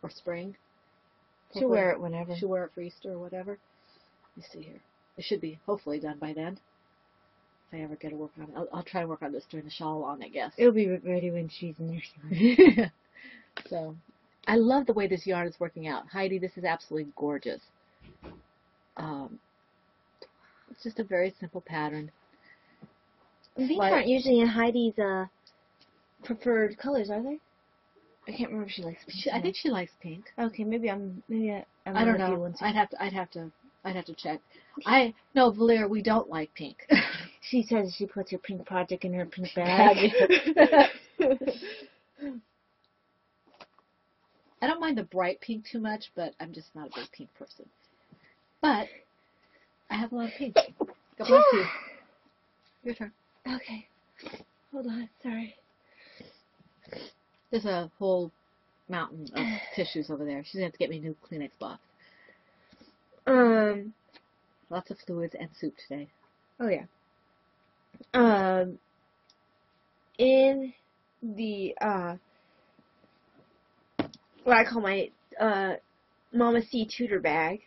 or spring. She'll wear it whenever. She'll wear it for Easter or whatever. Let me see here. It should be hopefully done by then. If I ever get to work on it. I'll try to work on this during the shawl long, I guess. It'll be ready when she's in nursery. So, I love the way this yarn is working out. Heidi, this is absolutely gorgeous. It's just a very simple pattern. These aren't usually in Heidi's preferred colors, are they? I can't remember if she likes pink. I think she likes pink. Okay, maybe I'm I don't know. I'd have to check. No, Valeria, we don't like pink. She says she puts her pink project in her pink bag. I don't mind the bright pink too much, but I'm just not a big pink person. But I have a lot of pink. God bless you. Your turn. Okay. Hold on. Sorry. There's a whole mountain of tissues over there. She's going to have to get me a new Kleenex box. Lots of fluids and soup today. Oh, yeah. In the, what I call my, Mama C tutor bag,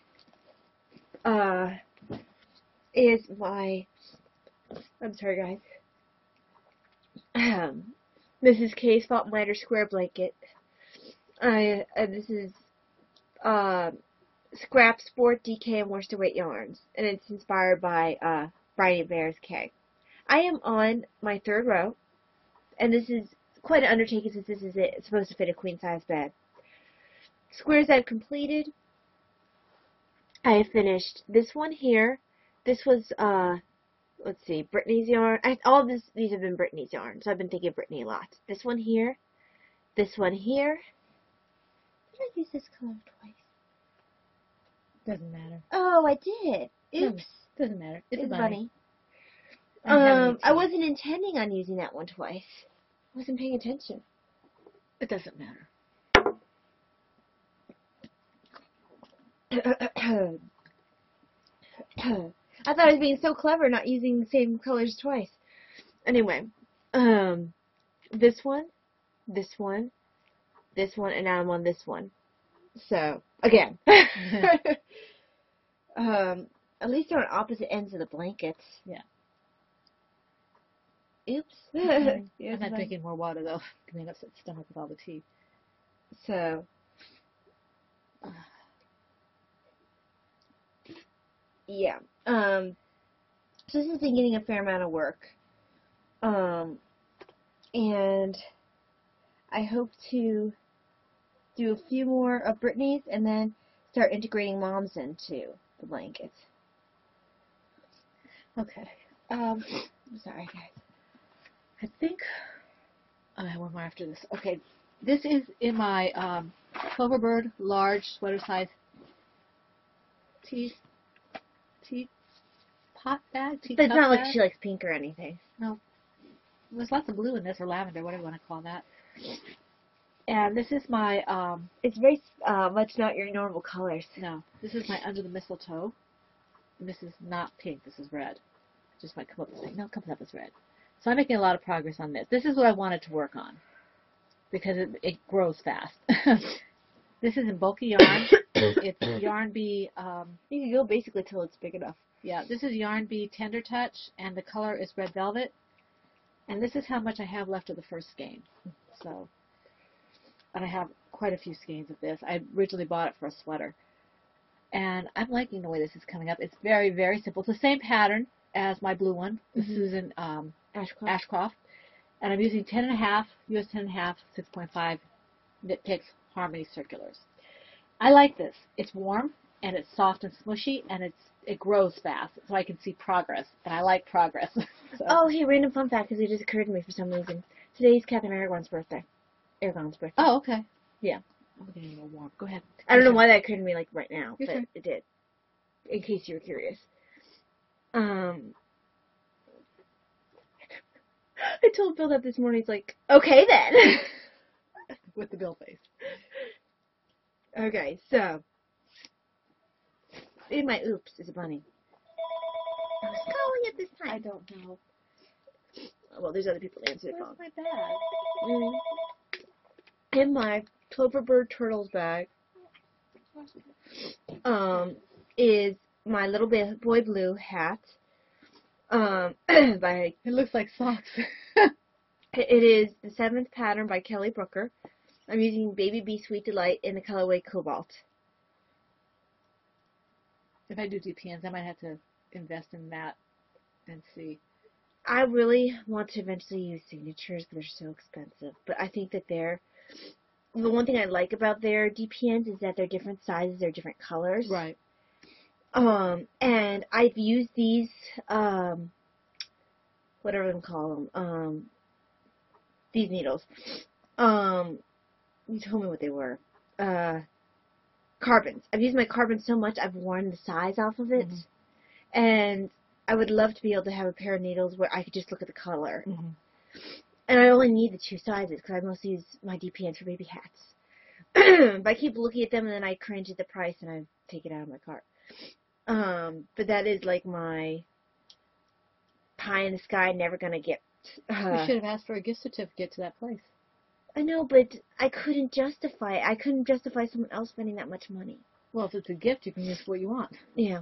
is my, I'm sorry, guys, Mrs. K's Fault Miter square blanket. This is, Scrap Sport, DK, and Worsted Weight yarns, and it's inspired by, Briny Bears K. I am on my 3rd row, and this is quite an undertaking since this is it. It's supposed to fit a queen-size bed. Squares I've completed. I have finished this one here. This was, let's see, Brittany's yarn. These have been Brittany's yarn, so I've been thinking of Brittany a lot. This one here. This one here. Did I use this color twice? Doesn't matter. Oh, I did. Oops. Doesn't matter. It's a bunny. bunny. I wasn't intending on using that one twice. I wasn't paying attention. It doesn't matter. I thought I was being so clever not using the same colors twice. Anyway, this one, this one, this one, and now I'm on this one. So, again. At least they're on opposite ends of the blankets. Yeah. Oops. I'm not drinking more water, though. Giving me an upset stomach with all the tea. So, yeah. So this has been getting a fair amount of work. And I hope to do a few more of Brittany's and then start integrating Mom's into the blankets. Okay. I'm sorry, guys. I think I have one more after this. Okay. This is in my Cloverbird large sweater size tea pot bag. But it's not like she likes pink or anything. No. There's lots of blue in this, or lavender, whatever you want to call that. And this is my... it's very much not your normal colors. No. This is my Under the Mistletoe. And this is not pink. This is red. Just might come up as pink. No, it comes up as red. So I'm making a lot of progress on this. This is what I wanted to work on, because it grows fast. This is in bulky yarn. It's Yarn Bee. You can go basically till it's big enough. Yeah, this is Yarn Bee Tender Touch, and the color is Red Velvet. And this is how much I have left of the first skein. So, and I have quite a few skeins of this. I originally bought it for a sweater. And I'm liking the way this is coming up. It's very, very simple. It's the same pattern as my blue one, the Susan Ashcroft. And I'm using 10.5, US 10.5, 6.5 Knit Picks Harmony Circulars. I like this. It's warm, and it's soft and smushy, and it grows fast, so I can see progress, and I like progress. So. Oh, hey, random fun fact, because it just occurred to me for some reason. Today's Captain Aragon's birthday. Aragon's birthday. Oh, okay. Yeah. I'm getting a little warm. Go ahead. I don't know why that occurred to me, like, right now, Your but turn. it did. In case you were curious. I told Bill that this morning. He's like, okay then. With the Bill face. Okay, so. In my oops is a bunny. Who's calling at this time? I don't know. Well, there's other people to answer the Where's phone. my bag? In my Cloverbird Turtles bag, is my Little Boy Blue hat. By It looks like socks. it is the 7th pattern by Kelly Brooker. I'm using Baby Bee Sweet Delight in the colorway Cobalt. If I do DPNs, I might have to invest in that and see. I really want to eventually use signatures, but they're so expensive. But I think that the one thing I like about their DPNs is that they're different sizes, they're different colors. Right. And I've used these, whatever I'm call them, these needles. You told me what they were. Carbons. I've used my carbon so much I've worn the size off of it. Mm-hmm. And I would love to be able to have a pair of needles where I could just look at the color. Mm-hmm. And I only need the 2 sizes because I mostly use my DPNs for baby hats. But I keep looking at them and then I cringe at the price and I take it out of my cart. But that is like my pie in the sky, never gonna get. You should have asked for a gift certificate to that place. I know, but I couldn't justify it. I couldn't justify someone else spending that much money. Well, if it's a gift, you can use what you want. Yeah.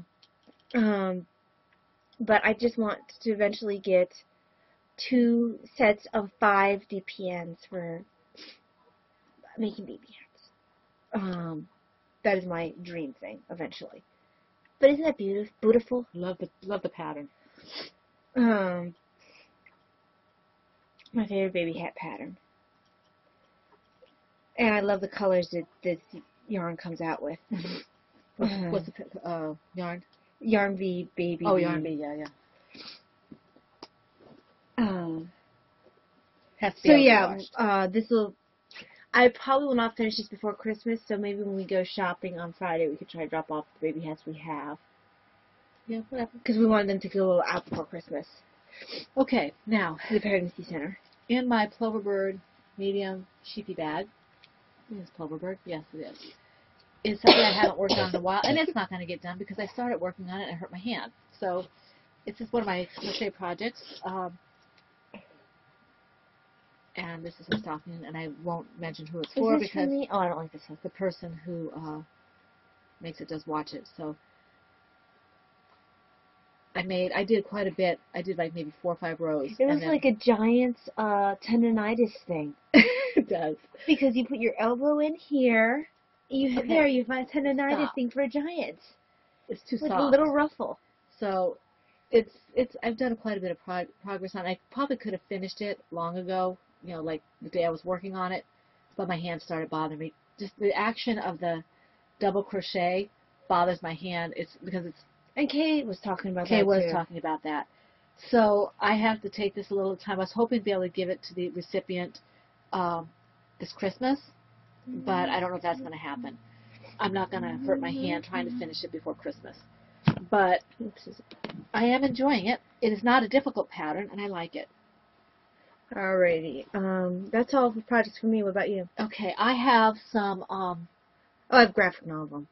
But I just want to eventually get 2 sets of 5 DPNs for making baby hats. That is my dream thing eventually. But isn't that beautiful? Love the pattern. My favorite baby hat pattern. And I love the colors that this yarn comes out with. What's the yarn? Yarn V baby. Oh, Yarn V, yeah. Has to be So able to yeah, wash. this will. I probably will not finish this before Christmas. So maybe when we go shopping on Friday, we could try to drop off the baby hats we have. Yeah, whatever. Because we wanted them to feel a little out before Christmas. Okay, now To the Pregnancy Center. in my Ploverbird medium sheepy bag. Is Ploverbird? Yes, it is. It's something I haven't worked on in a while, and it's not going to get done because I started working on it and I hurt my hand. So it's just one of my crochet projects. And this is a stocking, and I won't mention who it's for because Oh, I don't like this one. the person who makes it does watch it. So I did quite a bit. I did like maybe 4 or 5 rows. It looks like a giant's tendonitis thing. It does. Because you put your elbow in here, you have a tendonitis Stop. thing for a giant. It's too With soft. a little ruffle. So I've done quite a bit of progress on it. I probably could have finished it long ago, like the day I was working on it, but my hand started bothering me. Just the action of the double crochet bothers my hand. It's because it's. And Kay was talking about Kay that was too. talking about that. So I have to take this a little time. I was hoping to be able to give it to the recipient this Christmas, but I don't know if that's going to happen. I'm not going to hurt my hand trying to finish it before Christmas. But I am enjoying it. It is not a difficult pattern, and I like it. Alrighty. That's all for projects for me. What about you? Okay, I have some. Oh, I have graphic novel.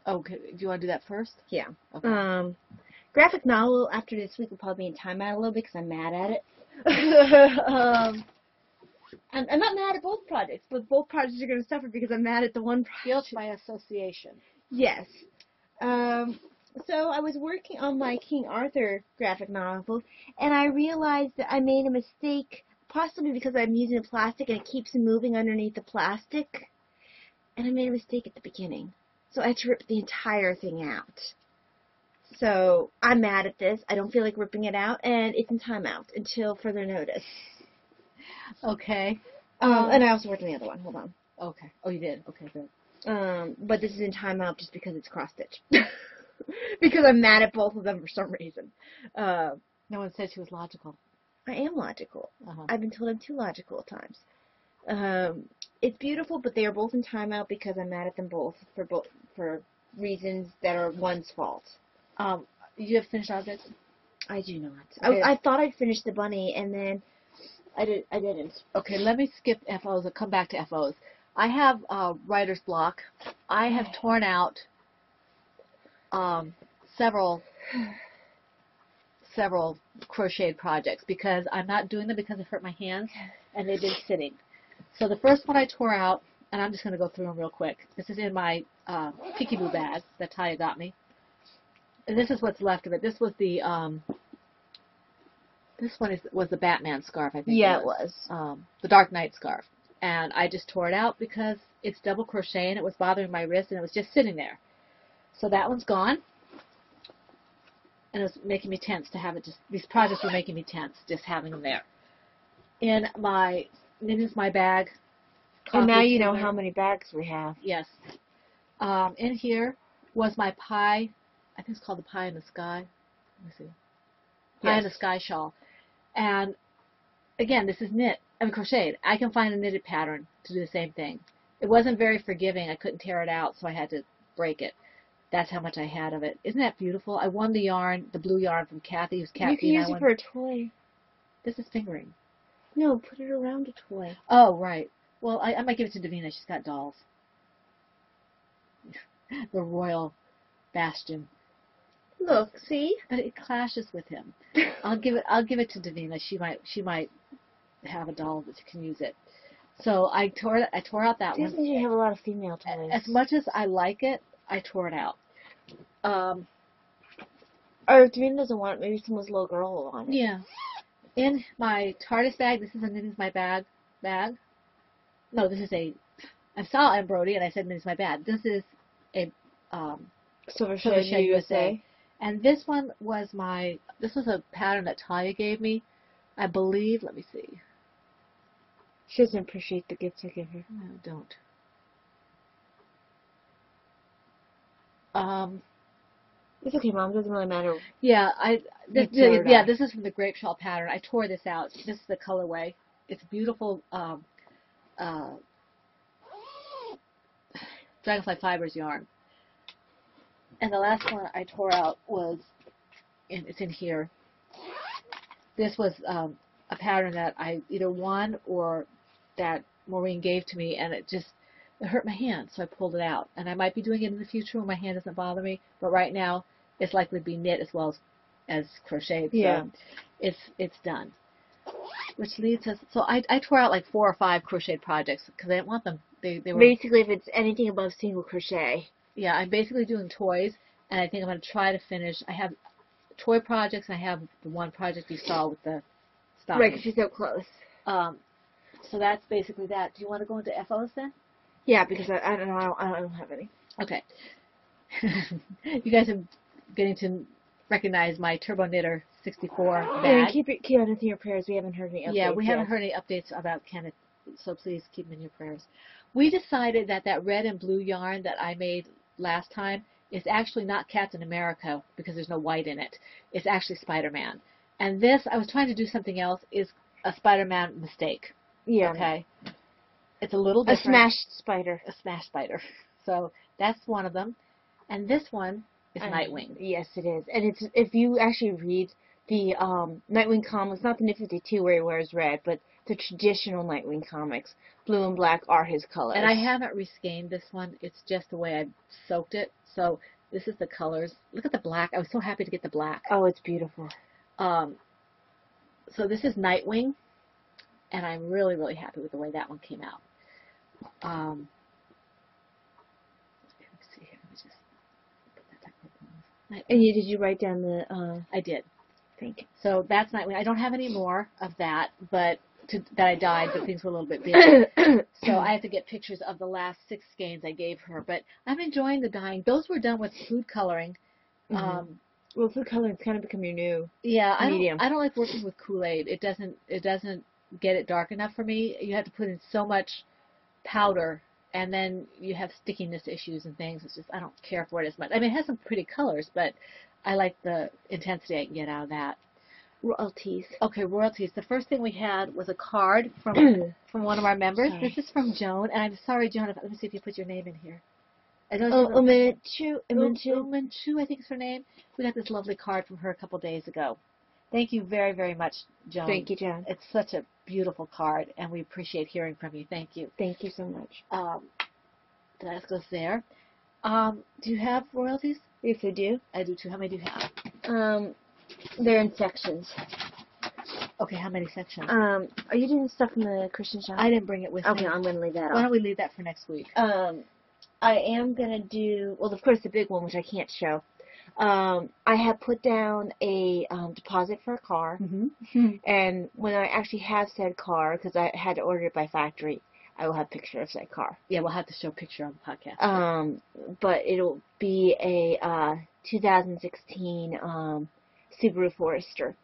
Okay, do you want to do that first? Yeah. Okay. Graphic novel after this week will probably be in timeout a little bit because I'm mad at it. I'm not mad at both projects, but both projects are going to suffer because I'm mad at the one project. Guilt by association. Yes. So I was working on my King Arthur graphic novel, and I realized that I made a mistake, possibly because I'm using the plastic and it keeps moving underneath the plastic, and I made a mistake at the beginning. So I had to rip the entire thing out. So I'm mad at this. I don't feel like ripping it out, and it's in timeout until further notice. Okay. And I also worked on the other one. Hold on. Okay. Oh, you did? Okay, good. But this is in timeout just because it's cross-stitch. Because I'm mad at both of them for some reason. No one said she was logical. I am logical. Uh-huh. I've been told I'm too logical at times. It's beautiful, but they are both in timeout because I'm mad at them both for reasons that are one's fault. You have finished objects? I do not. Okay. I thought I'd finished the bunny, and then I didn't. Okay, let me skip FOs and come back to FOs. I have writer's block. I have torn out several crocheted projects because I'm not doing them because it hurt my hands and they've been sitting. So the first one I tore out, and I'm just going to go through them real quick. This is in my Peekaboo bag that Taya got me. And this is what's left of it. This was the this one was the Batman scarf, I think. Yeah, it was. The Dark Knight scarf. And I just tore it out because it's double crochet and it was bothering my wrist and it was just sitting there. So that one's gone. And it was making me tense to have it just, these projects were making me tense just having them there. In my, this is my bag. And now you know how many bags we have. Yes. In here was my pie, I think it's called the Pie in the Sky. Let me see. Pie in the Sky shawl. And again, this is crocheted. I can find a knitted pattern to do the same thing. It wasn't very forgiving. I couldn't tear it out, so I had to break it. That's how much I had of it. Isn't that beautiful? I won the yarn, the blue yarn from Kathy, who's Kathy. You can use it for a toy. This is fingering. No, put it around a toy. Oh, right. Well, I might give it to Davina. She's got dolls. The royal bastion. Look, see? But it clashes with him. I'll give it to Davina. She might have a doll that can use it. So I tore out that one. Doesn't you have a lot of female toys? As much as I like it, I tore it out. Or if Davina doesn't want it, maybe someone's little girl will want it. Yeah. In my TARDIS bag, this is a Knitting's My Bag. No, this is a. I saw Brody and I said Knitting's My Bag. This is a Silver Shed Shed USA. And this one was this was a pattern that Talia gave me. I believe, let me see. She doesn't appreciate the gifts I give her. No, don't. It's okay, Mom. It doesn't really matter. Yeah, this is from the Grape Shawl pattern. I tore this out. This is the colorway. It's beautiful Dragonfly Fibers yarn. And the last one I tore out was, it's in here. This was a pattern that I either won or that Maureen gave to me, and it hurt my hand, so I pulled it out. And I might be doing it in the future when my hand doesn't bother me, but right now it's likely to be knit as well as crocheted. Yeah. So it's done. Which leads us, so I tore out like 4 or 5 crocheted projects because I didn't want them. They were basically, if it's anything above single crochet. Yeah, I'm basically doing toys, and I think I'm going to try to finish. I have toy projects, and I have the one project you saw with the stocking. Right, because she's so close. So that's basically that. Do you want to go into FOs then? Yeah, because I don't have any. Okay. You guys are getting to recognize my Turbo Knitter 64 bag. And keep Kenneth in your prayers. We haven't heard any updates. Yeah, we haven't heard any updates about Kenneth, so please keep him in your prayers. We decided that red and blue yarn that I made last time is actually not Captain America because there's no white in it. It's actually Spider-Man. And this, I was trying to do something else, is a Spider-Man mistake. Yeah. Okay. It's a little different. A smashed spider. A smashed spider. So that's one of them. And this one is Nightwing. Yes, it is. And it's if you actually read the Nightwing comics, not the New 52 where he wears red, but the traditional Nightwing comics, blue and black are his colors. And I haven't reskeined this one. It's just the way I soaked it. So this is the colors. Look at the black. I was so happy to get the black. Oh, it's beautiful. So this is Nightwing, and I'm really, really happy with the way that one came out. Let's see here. Let me just put that back. And did you write down the? I did. Thank you. So that's Nightwing. I don't have any more of that, but that I dyed, but things were a little bit busy. So I have to get pictures of the last 6 skeins I gave her. But I'm enjoying the dyeing. Those were done with food coloring. Mm-hmm. Well, food coloring's kind of become your new medium. I don't like working with Kool-Aid. It doesn't get it dark enough for me. You have to put in so much powder, and then you have stickiness issues and things. It's just, I don't care for it as much. I mean, it has some pretty colors, but I like the intensity I can get out of that. Royalties. Okay, royalties. The first thing we had was a card from one of our members. Sorry. This is from Joan, and I'm sorry, Joan. Let me see if you put your name in here. Umanchu, I think is her name. We got this lovely card from her a couple days ago. Thank you very, very much, Joan. Thank you, Joan. It's such a beautiful card, and we appreciate hearing from you. Thank you. Thank you so much. That goes there. Do you have royalties? Yes, I do. I do too. How many do you have? They're in sections. Okay, how many sections? Are you doing stuff in the Christian shop? I didn't bring it with me. Okay, I'm going to leave that off. Why don't we leave that for next week? I am going to do, well, of course, the big one, which I can't show. I have put down a deposit for a car, and when I actually have said car, because I had to order it by factory, I will have a picture of said car. Yeah, we'll have to show a picture on the podcast. But it'll be a 2016 Subaru Forester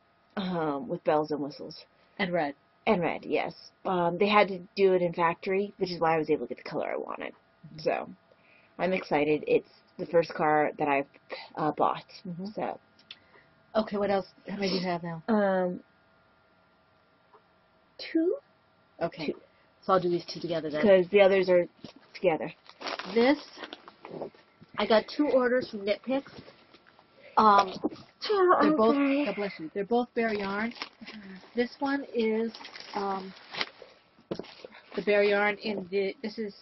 with bells and whistles. And red. And red, yes. They had to do it in factory, which is why I was able to get the color I wanted. So I'm excited. It's the first car that I've bought. So. Okay, what else? How many do you have now? 2. Okay. 2. So I'll do these 2 together then. Because the others are together. This, I got 2 orders from Knit Picks. They're both, God bless you, they're both bare yarn. This one is the Bear yarn in this is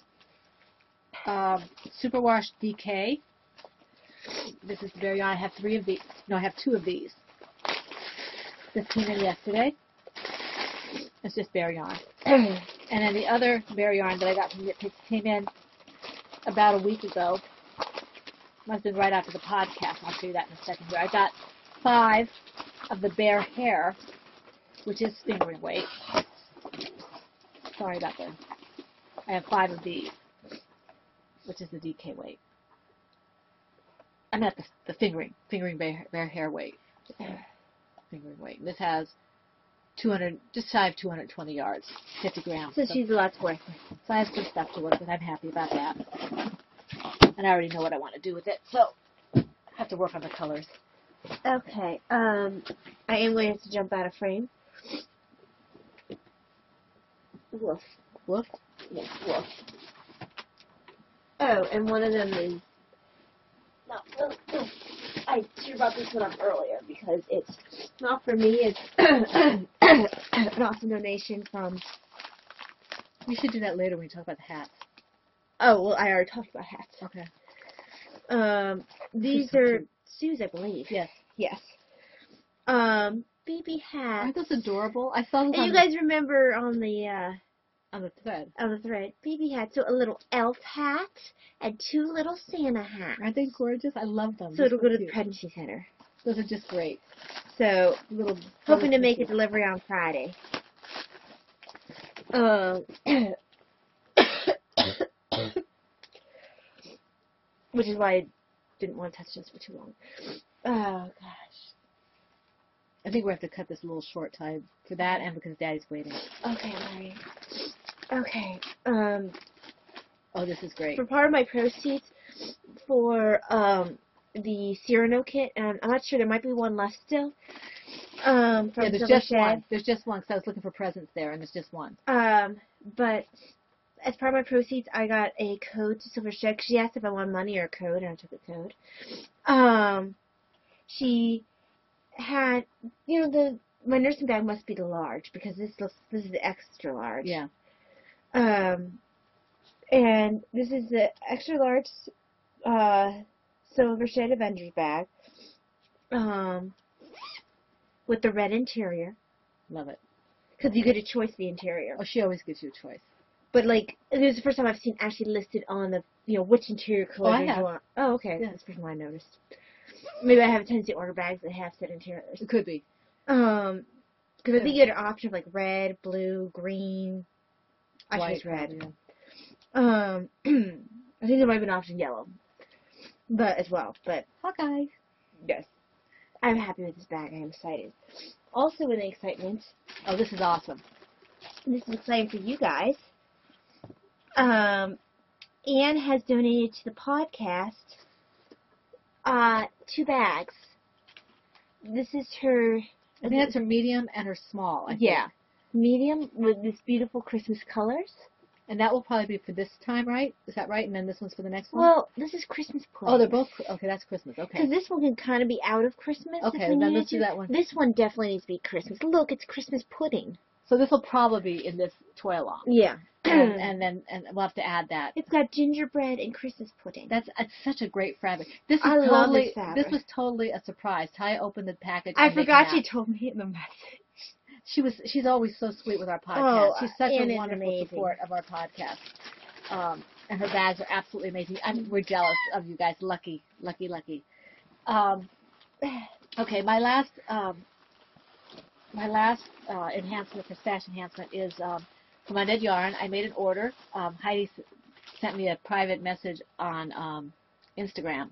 Superwash DK. This is the Bear yarn. I have 3 of these. No, I have 2 of these. This came in yesterday. It's just Bear yarn. And then the other Bear yarn that I got from Knit Picks came in about a week ago. Must have been right after the podcast. I'll show you that in a second here. I got 5 of the Bear hair, which is fingering weight. Sorry about that. I have 5 of these, which is the DK weight. I'm at the fingering bear hair weight. Fingering weight. This has 200, just shy of 220 yards, 50 grams. So she's a lot to work with. So I have good stuff to work with. I'm happy about that. And I already know what I want to do with it, so I have to work on the colors. Okay. I am going to have to jump out of frame. Woof. Woof. Yes, woof. Oh, and one of them is... I should have brought this one up earlier because it's not for me. It's an awesome donation from... We should do that later when we talk about the hats. Oh, well, I already talked about hats. Okay. These are Sue's, I believe. Yes. Yes. Baby hats. Aren't those adorable? I saw those And you guys remember on the thread. on the thread, baby hats. So a little elf hat and 2 little Santa hats. Aren't they gorgeous? I love them. So it'll go to the pregnancy center. Those are just great. So Little. hoping to make a delivery on Friday. Which is why I didn't want to touch this for too long. Oh gosh. I think we have to cut this a little short time for that and because Daddy's waiting. Okay, Larry. Okay. Oh, this is great. For part of my proceeds for the Cyrano kit, and I'm not sure, there might be one left still. From Yeah, there's Silver just Shed. one. There's just one because I was looking for presents there, and there's just one. But as part of my proceeds, I got a code to Silver Shed. She asked if I wanted money or a code, and I took a code. She had, my nursing bag must be the large because this is the extra large. Yeah. And this is the extra large Silver Shed Avengers bag. With the red interior. Love it. Because you get a choice of the interior. Oh, she always gives you a choice. But, like, this is the first time I've seen actually listed on the, which interior color I you have. want. Oh, okay. Yeah. That's the first one I noticed. Maybe I have a tendency to order bags that have set interiors. It could be. Because I think you get an option of, like, red, blue, green. I White, chose red. probably, I think there might be an option yellow. But, as well. But, Hawkeye. yes. I'm happy with this bag. I am excited. Also in the excitement, Oh, this is awesome. this is exciting for you guys. Anne has donated to the podcast 2 bags. This is her... I think that's her medium and her small. I think. Yeah. Medium with this beautiful Christmas colors. And that will probably be for this time, right? Is that right? And then this one's for the next one? Well, this is Christmas pudding. Oh, they're both... Okay, that's Christmas. Okay. Because this one can kind of be out of Christmas. Okay, if we then needed let's do to. that one. This one definitely needs to be Christmas. Look, it's Christmas pudding. So this will probably be in this toy along. Yeah. And we'll have to add that. It's got gingerbread and Christmas pudding. It's such a great fabric. This is I totally, love this fabric. This was totally a surprise. Ty opened the package. I and they forgot came you out. told me in the message. She's always so sweet with our podcast. Oh, She's such Anne a is wonderful amazing. support of our podcast. And her bags are absolutely amazing. We're jealous of you guys. Lucky. Okay, my last enhancement for stash enhancement is for my knit yarn. I made an order. Heidi sent me a private message on Instagram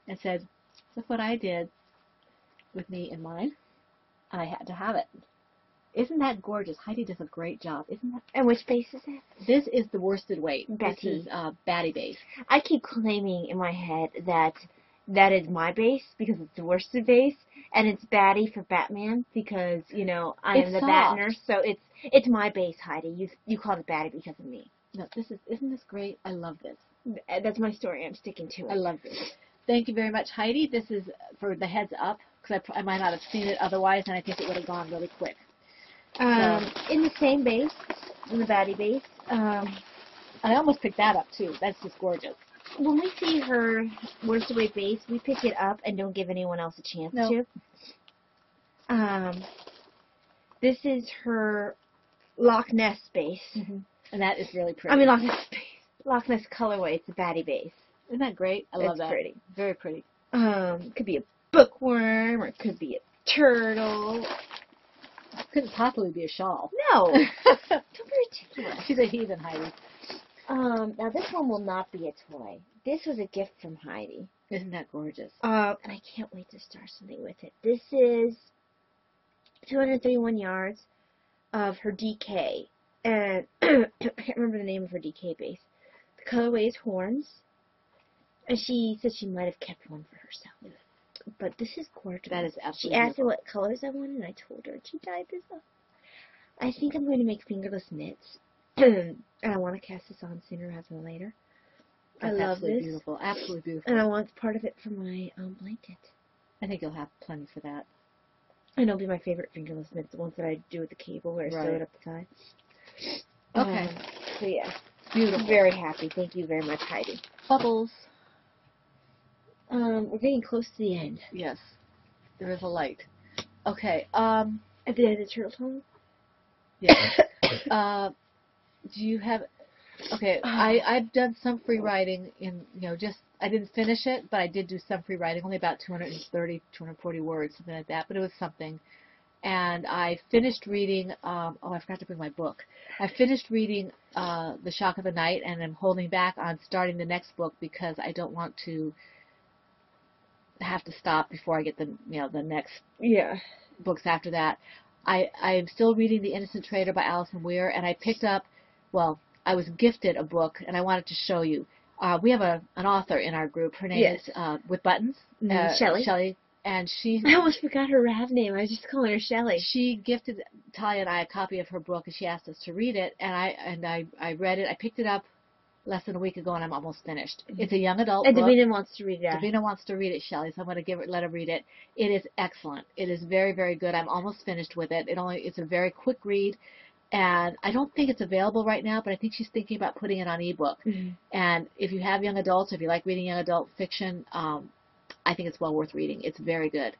and said, "Look what I did with me in mind, and I had to have it." Isn't that gorgeous? Heidi does a great job. Isn't that? And which base is it? This is the worsted weight. Betty. This is Batty base. I keep claiming in my head that is my base because it's the worsted base, and it's Batty for Batman because I am It's the soft. Bat nurse, so it's my base, Heidi. You called it Batty because of me. No, isn't this great? I love this. That's my story. I'm sticking to it. I love this. Thank you very much, Heidi. This is for the heads up because I might not have seen it otherwise, and I think it would have gone really quick. In the same base, in the baddie base. I almost picked that up too. That's just gorgeous. When we see her worst away base, we pick it up and don't give anyone else a chance to. This is her Loch Ness base. Mm-hmm. And that is really pretty. I mean, Loch Ness base. Loch Ness colorway. It's a baddie base. Isn't that great? I love that. It's pretty. Very pretty. It could be a bookworm, or it could be a turtle. Couldn't possibly be a shawl. No. Don't be ridiculous. She's a heathen, Heidi. Now this one will not be a toy. This was a gift from Heidi. Isn't that gorgeous? And I can't wait to start something with it. This is 231 yards of her DK. And I can't remember the name of her DK base. The colorway is horns. And she said she might have kept one for herself. But this is gorgeous. That is absolutely She asked me beautiful. what colors I wanted, and I told her, and she dyed this up. I think I'm going to make fingerless mitts. And I want to cast this on sooner rather than later. That's I love absolutely this. beautiful. Absolutely beautiful. And I want part of it for my blanket. I think you'll have plenty for that. And it'll be my favorite fingerless mitts, the ones that I do with the cable where I sew Right. it up the side. Okay. So yeah, Beautiful. very happy. Thank you very much, Heidi. Bubbles. We're getting close to the end. Yes. There is a light. Okay. At the end of the turtle tongue? Yeah. Do you have... Okay, I've done some free writing in, just, I didn't finish it, but I did do some free writing, only about 230, 240 words, something like that, but it was something. And I finished reading, I forgot to bring my book. I finished reading The Shock of the Night, and I'm holding back on starting the next book because I don't want to have to stop before I get the next books after that. I'm still reading The Innocent Traitor by Alison Weir, and I picked up, I was gifted a book, and I wanted to show you. We have an author in our group. Her name is with buttons, Shelley, and she. I almost forgot her rap name. I was just calling her Shelley. She gifted Talia and I a copy of her book, and she asked us to read it, and I read it. I picked it up less than a week ago, and I'm almost finished. It's a young adult and book. Davina wants to read it. Davina wants to read it, Shelley, so I'm going to let her read it. It is excellent. It is very, very good. I'm almost finished with it. It's a very quick read, and I don't think it's available right now, but I think she's thinking about putting it on ebook. Mm-hmm. And if you have young adults, if you like reading young adult fiction, I think it's well worth reading. It's very good.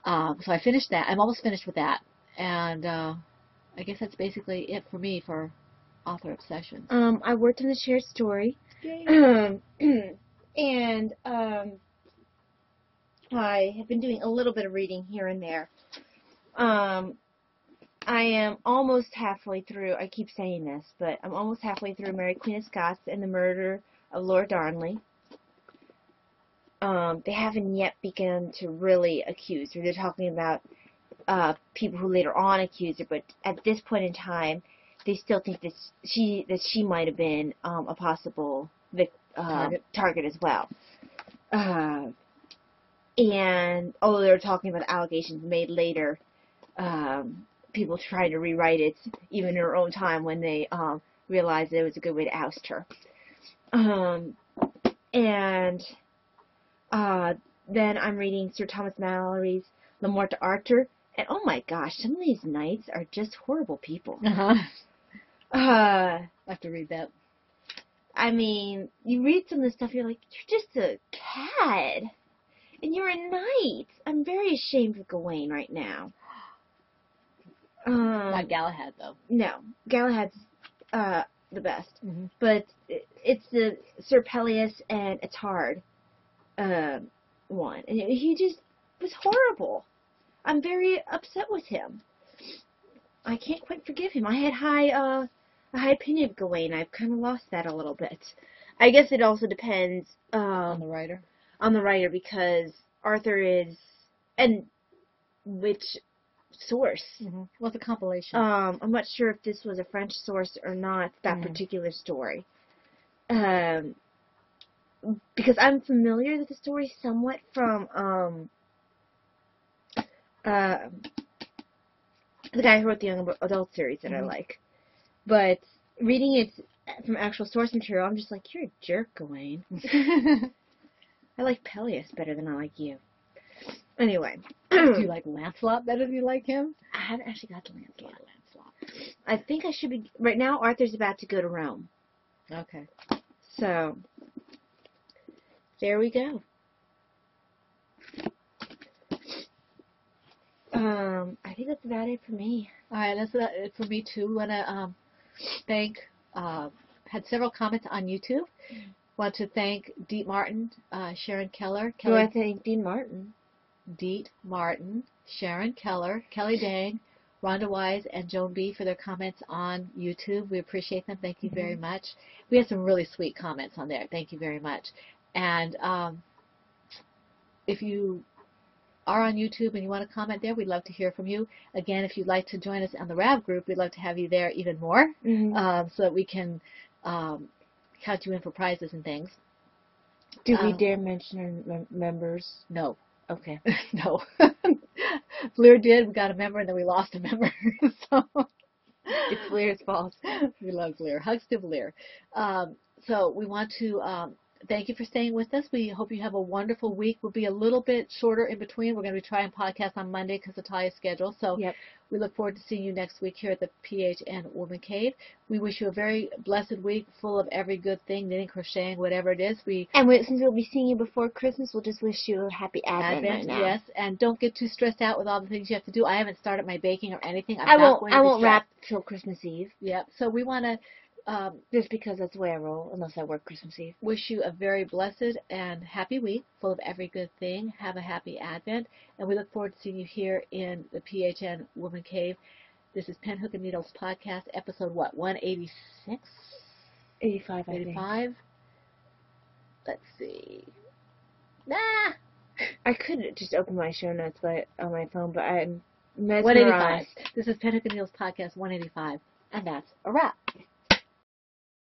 So I finished that. I'm almost finished with that, and I guess that's basically it for me for author obsessions. I worked on the shared story. And I have been doing a little bit of reading here and there. I am almost halfway through, I keep saying this, but I'm almost halfway through Mary Queen of Scots and the Murder of Lord Darnley. They haven't yet begun to really accuse her. They're talking about people who later on accused her, but at this point in time, they still think that she might have been a possible target as well. And although they're talking about allegations made later, people tried to rewrite it even in her own time when they realized it was a good way to oust her. And then I'm reading Sir Thomas Malory's Le Morte d'Arthur, and oh my gosh, some of these knights are just horrible people. I have to read that. I mean, you read some of this stuff, you're like, you're just a cad, and you're a knight. I'm very ashamed of Gawain right now. Not Galahad, though. No, Galahad's the best. Mm-hmm. But it's the Sir Peleus and Etard one. And he just was horrible. I'm very upset with him. I can't quite forgive him. I had a high opinion of Gawain. I've kind of lost that a little bit. I guess it also depends On the writer? On the writer, because Arthur is... And which source? Mm-hmm. Well, it's a compilation. I'm not sure if this was a French source or not, that particular story. Because I'm familiar with the story somewhat from the guy who wrote the young adult series that I like. But reading it from actual source material, I'm just like, you're a jerk, Gawain. I like Peleus better than I like you. Anyway. Do you like Lancelot better than you like him? I haven't actually got to Lancelot. I think I should be, right now Arthur's about to go to Rome. Okay. So, there we go. I think that's about it for me. All right, that's it for me too. Want to thank, had several comments on YouTube. Want to thank Deet Martin, Sharon Keller, Do I thank Dean Martin? Deet Martin, Sharon Keller, Kelly Dang, Rhonda Wise, and Joan B. for their comments on YouTube. We appreciate them. Thank you very much. We had some really sweet comments on there. Thank you very much. And if you are on YouTube and you want to comment there, we'd love to hear from you. Again, if you'd like to join us on the RAV group, we'd love to have you there even more, so that we can count you in for prizes and things. Do we dare mention our members? No. Okay. No. Fleer did. We got a member, and then we lost a member. So It's Fleer's fault. we love Fleer. Hugs to Fleer. So we want to thank you for staying with us. We hope you have a wonderful week. We'll be a little bit shorter in between. We're going to be trying podcast on Monday because of Talia's schedule. So we look forward to seeing you next week here at the PHN Woman Cave. We wish you a very blessed week full of every good thing, knitting, crocheting, whatever it is. And since we'll be seeing you before Christmas, we'll just wish you a happy Advent right now. Yes, and don't get too stressed out with all the things you have to do. I haven't started my baking or anything. I won't wrap till Christmas Eve. Yep. So we want to just because that's the way I roll, unless I work Christmas Eve. Wish you a very blessed and happy week full of every good thing. Have a happy Advent, and we look forward to seeing you here in the PHN Woman Cave. This is Pen, Hook, and Needles podcast, episode 186? 85, I 85. think. Let's see. I could just open my show notes on my phone, but I'm mesmerized. 185. This is Pen, Hook, and Needles podcast 185, and that's a wrap.